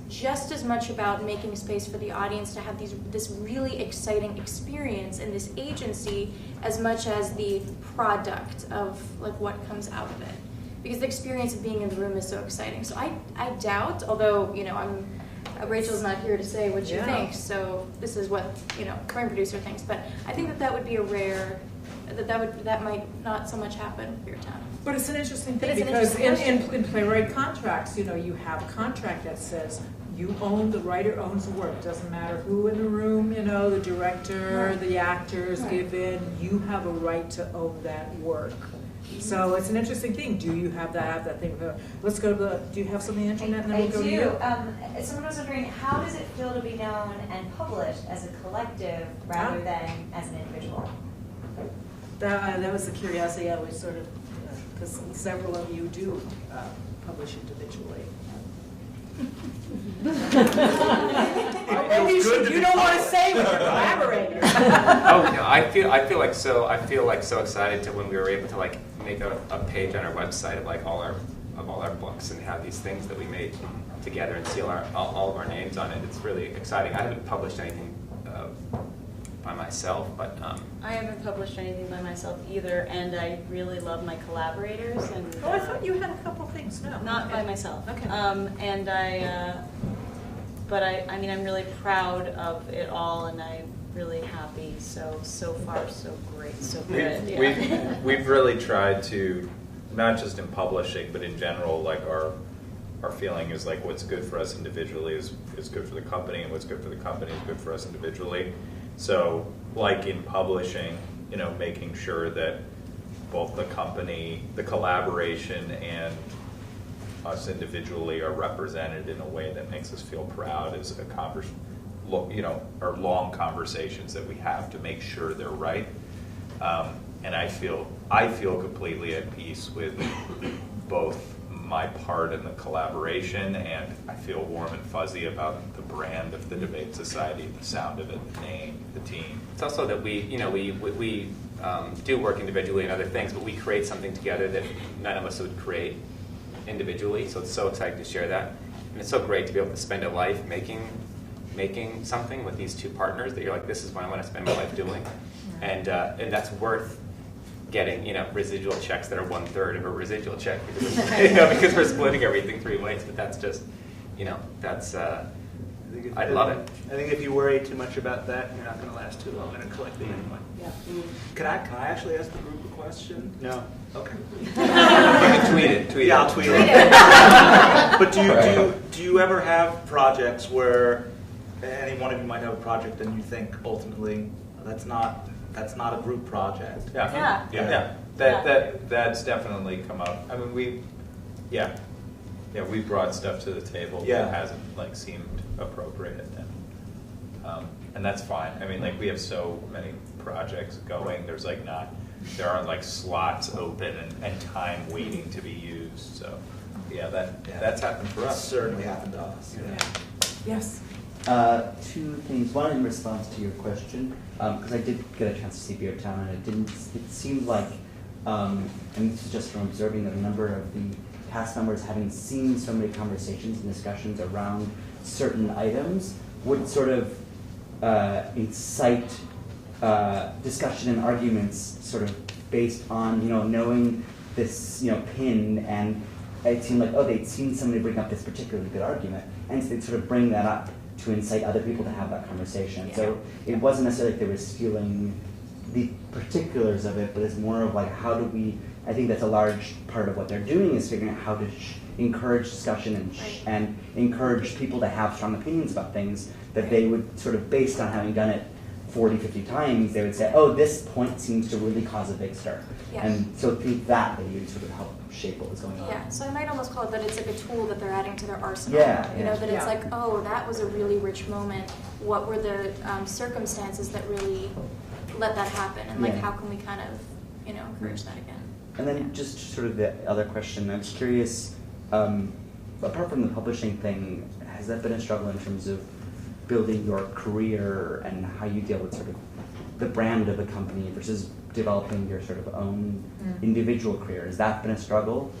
just as much about making space for the audience to have this really exciting experience and this agency as much as the product of like what comes out of it. Because the experience of being in the room is so exciting. So I doubt, although, you know, Rachel's not here to say what she thinks, so this is what, you know, current producer thinks, but I think that would be a rare, that might not so much happen in Beer Town. But it's an interesting thing It's an because interesting in playwright contracts, you know, you have a contract that says the writer owns the work. It doesn't matter who in the room, you know, the director, the actors give in, you have a right to own that work. So it's an interesting thing. Do you have that thing? Let's go to do you have something on the internet and then we'll go to you? Someone was wondering, how does it feel to be known and published as a collective rather than as an individual? That was the curiosity I was sort of, because several of you do publish individually. You don't want to say with your collaborators. Oh no, I feel like so excited to when we were able to like make a page on our website of like all our books and have these things that we made together and seal all of our names on it. It's really exciting. I haven't published anything by myself, but I haven't published anything by myself either, and I really love my collaborators. And I thought you had a couple things. No, not by myself. Okay. And but I mean, I'm really proud of it all, and I'm really happy. So far, so great, so good. Yeah. We've really tried to, not just in publishing, but in general, like our feeling is like what's good for us individually is good for the company, and what's good for the company is good for us individually. So, like in publishing, you know, making sure that both the company, the collaboration, and us individually are represented in a way that makes us feel proud is are long conversations that we have to make sure they're right. And I feel completely at peace with both my part in the collaboration, and I feel warm and fuzzy about the brand of the Debate Society, the sound of it, the name, the team. It's also that we do work individually and other things, but we create something together that none of us would create individually. So it's so exciting to share that, and it's so great to be able to spend a life making something with these two partners that you're like, this is what I want to spend my life doing, and that's worth getting residual checks that are 1/3 of a residual check because we're splitting everything 3 ways. But that's just that's I love it. I think if you worry too much about that, you're not going to last too long in a collective anyway. Yeah. Can I actually ask the group a question? No. Okay. You can tweet it. Yeah, I'll tweet it. But do you ever have projects where any one of you might have a project and you think ultimately that's not a group project? Yeah. That's definitely come up. I mean, we brought stuff to the table that hasn't seemed appropriate, and that's fine. I mean, we have so many projects going. There's there aren't slots open and time waiting to be used. So that's happened for us. Certainly happened to us. Yeah. Yes. Two things. One, in response to your question, because I did get a chance to see Beertown, and it seemed like, and this is just from observing that a number of the cast members, having seen so many conversations and discussions around certain items, would sort of incite discussion and arguments sort of based on, knowing this, pin, and it seemed like, they'd seen somebody bring up this particularly good argument, and so they'd sort of bring that up to incite other people to have that conversation. Yeah. So it wasn't necessarily like they were stealing the particulars of it, but it's more of how do we, I think that's a large part of what they're doing is figuring out how to encourage discussion and encourage people to have strong opinions about things that they would sort of, based on having done it 40, 50 times, they would say, this point seems to really cause a big stir. Yeah. And so through that, they would sort of help shape what was going on. Yeah, so I might almost call it that it's a tool that they're adding to their arsenal. Yeah. That it's that was a really rich moment. What were the circumstances that really let that happen? And how can we kind of, encourage that again? And then just sort of the other question, I'm just curious, apart from the publishing thing, has that been a struggle in terms of building your career and how you deal with sort of the brand of the company versus developing your sort of own individual career? Has that been a struggle?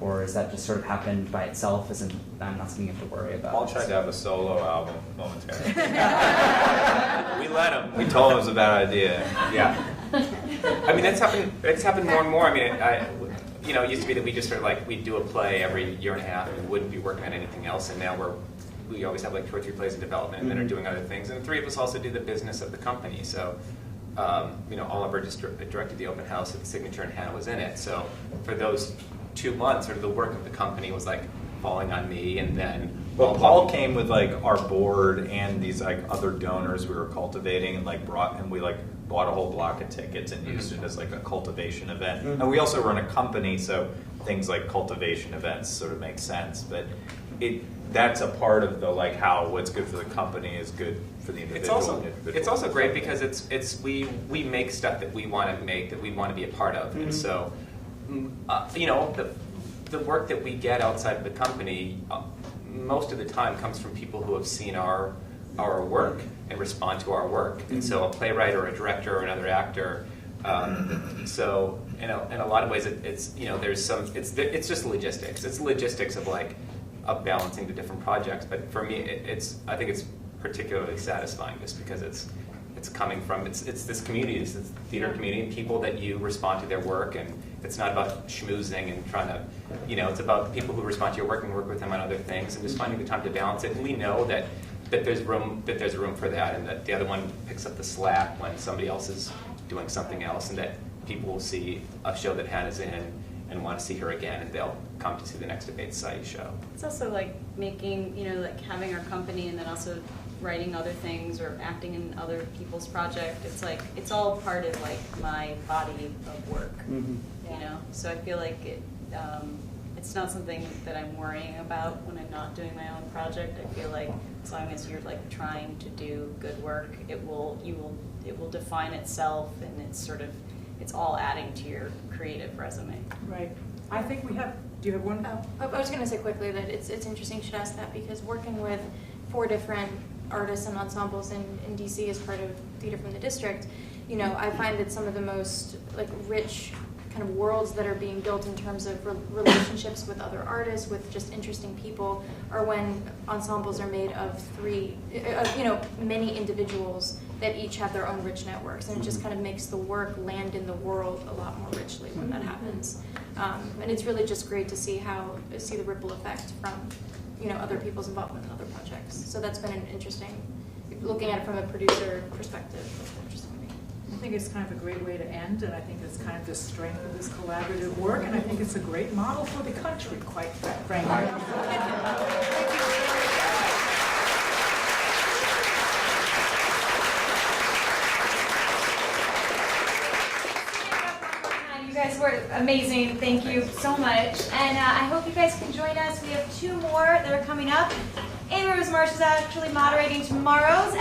Or has that just sort of happened by itself as not something you have to worry about? Paul tried to have a solo album momentarily. We let him. We told him it was a bad idea. Yeah. I mean, it's happened more and more. I mean, it used to be that we just sort of we'd do a play every year and a half and we wouldn't be working on anything else, and now we always have 2 or 3 plays in development and then are doing other things. And the 3 of us also do the business of the company. So, Oliver just directed the open house at the Signature and Hannah was in it. So for those 2 months, sort of the work of the company was falling on me, and then. Well, Paul came with our board and these other donors we were cultivating, and we bought a whole block of tickets and used it as a cultivation event. Mm-hmm. And we also run a company, so things like cultivation events sort of make sense. But that's a part of the how what's good for the company is good for the individual. It's also great because we make stuff that we want to make, that we want to be a part of, and so the work that we get outside of the company most of the time comes from people who have seen our work and respond to our work, and so a playwright or a director or another actor. So in a lot of ways, it's just logistics. It's logistics of balancing the different projects. But for me, I think it's particularly satisfying just because it's coming from it's this community, it's this theater community, and people that you respond to their work, and it's not about schmoozing and trying to, it's about people who respond to your work and work with them on other things, and just finding the time to balance it. And we know that there's room for that, and that the other one picks up the slack when somebody else is doing something else, and that people will see a show that Hannah's in and want to see her again, and they'll come to see the next Debate Society show. It's also making, having our company and then also writing other things or acting in other people's project. It's like, it's all part of like my body of work, you know? So I feel like it's not something that I'm worrying about when I'm not doing my own project. I feel like as long as you're like trying to do good work, it will define itself, and it's all adding to your creative resume. Right. I think we have, do you have one? I was going to say quickly that it's interesting you should ask that, because working with 4 different artists and ensembles in DC as part of Theater from the District, you know, I find that some of the most like rich kind of worlds that are being built in terms of relationships with other artists, with just interesting people, are when ensembles are made of many individuals that each have their own rich networks, and it just kind of makes the work land in the world a lot more richly when that happens. And it's really just great to see the ripple effect from, you know, other people's involvement in other projects. So that's been an interesting, looking at it from a producer perspective, it's been interesting to me. I think it's kind of a great way to end, and I think it's kind of the strength of this collaborative work, and I think it's a great model for the country, quite frankly. You guys were amazing. Thank you so much. And I hope you guys can join us. We have 2 more that are coming up. Amy Rose Marsh is actually moderating tomorrow's. We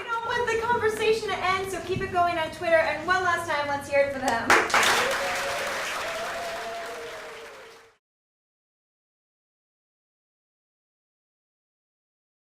don't want the conversation to end, so keep it going on Twitter. And one last time, let's hear it for them.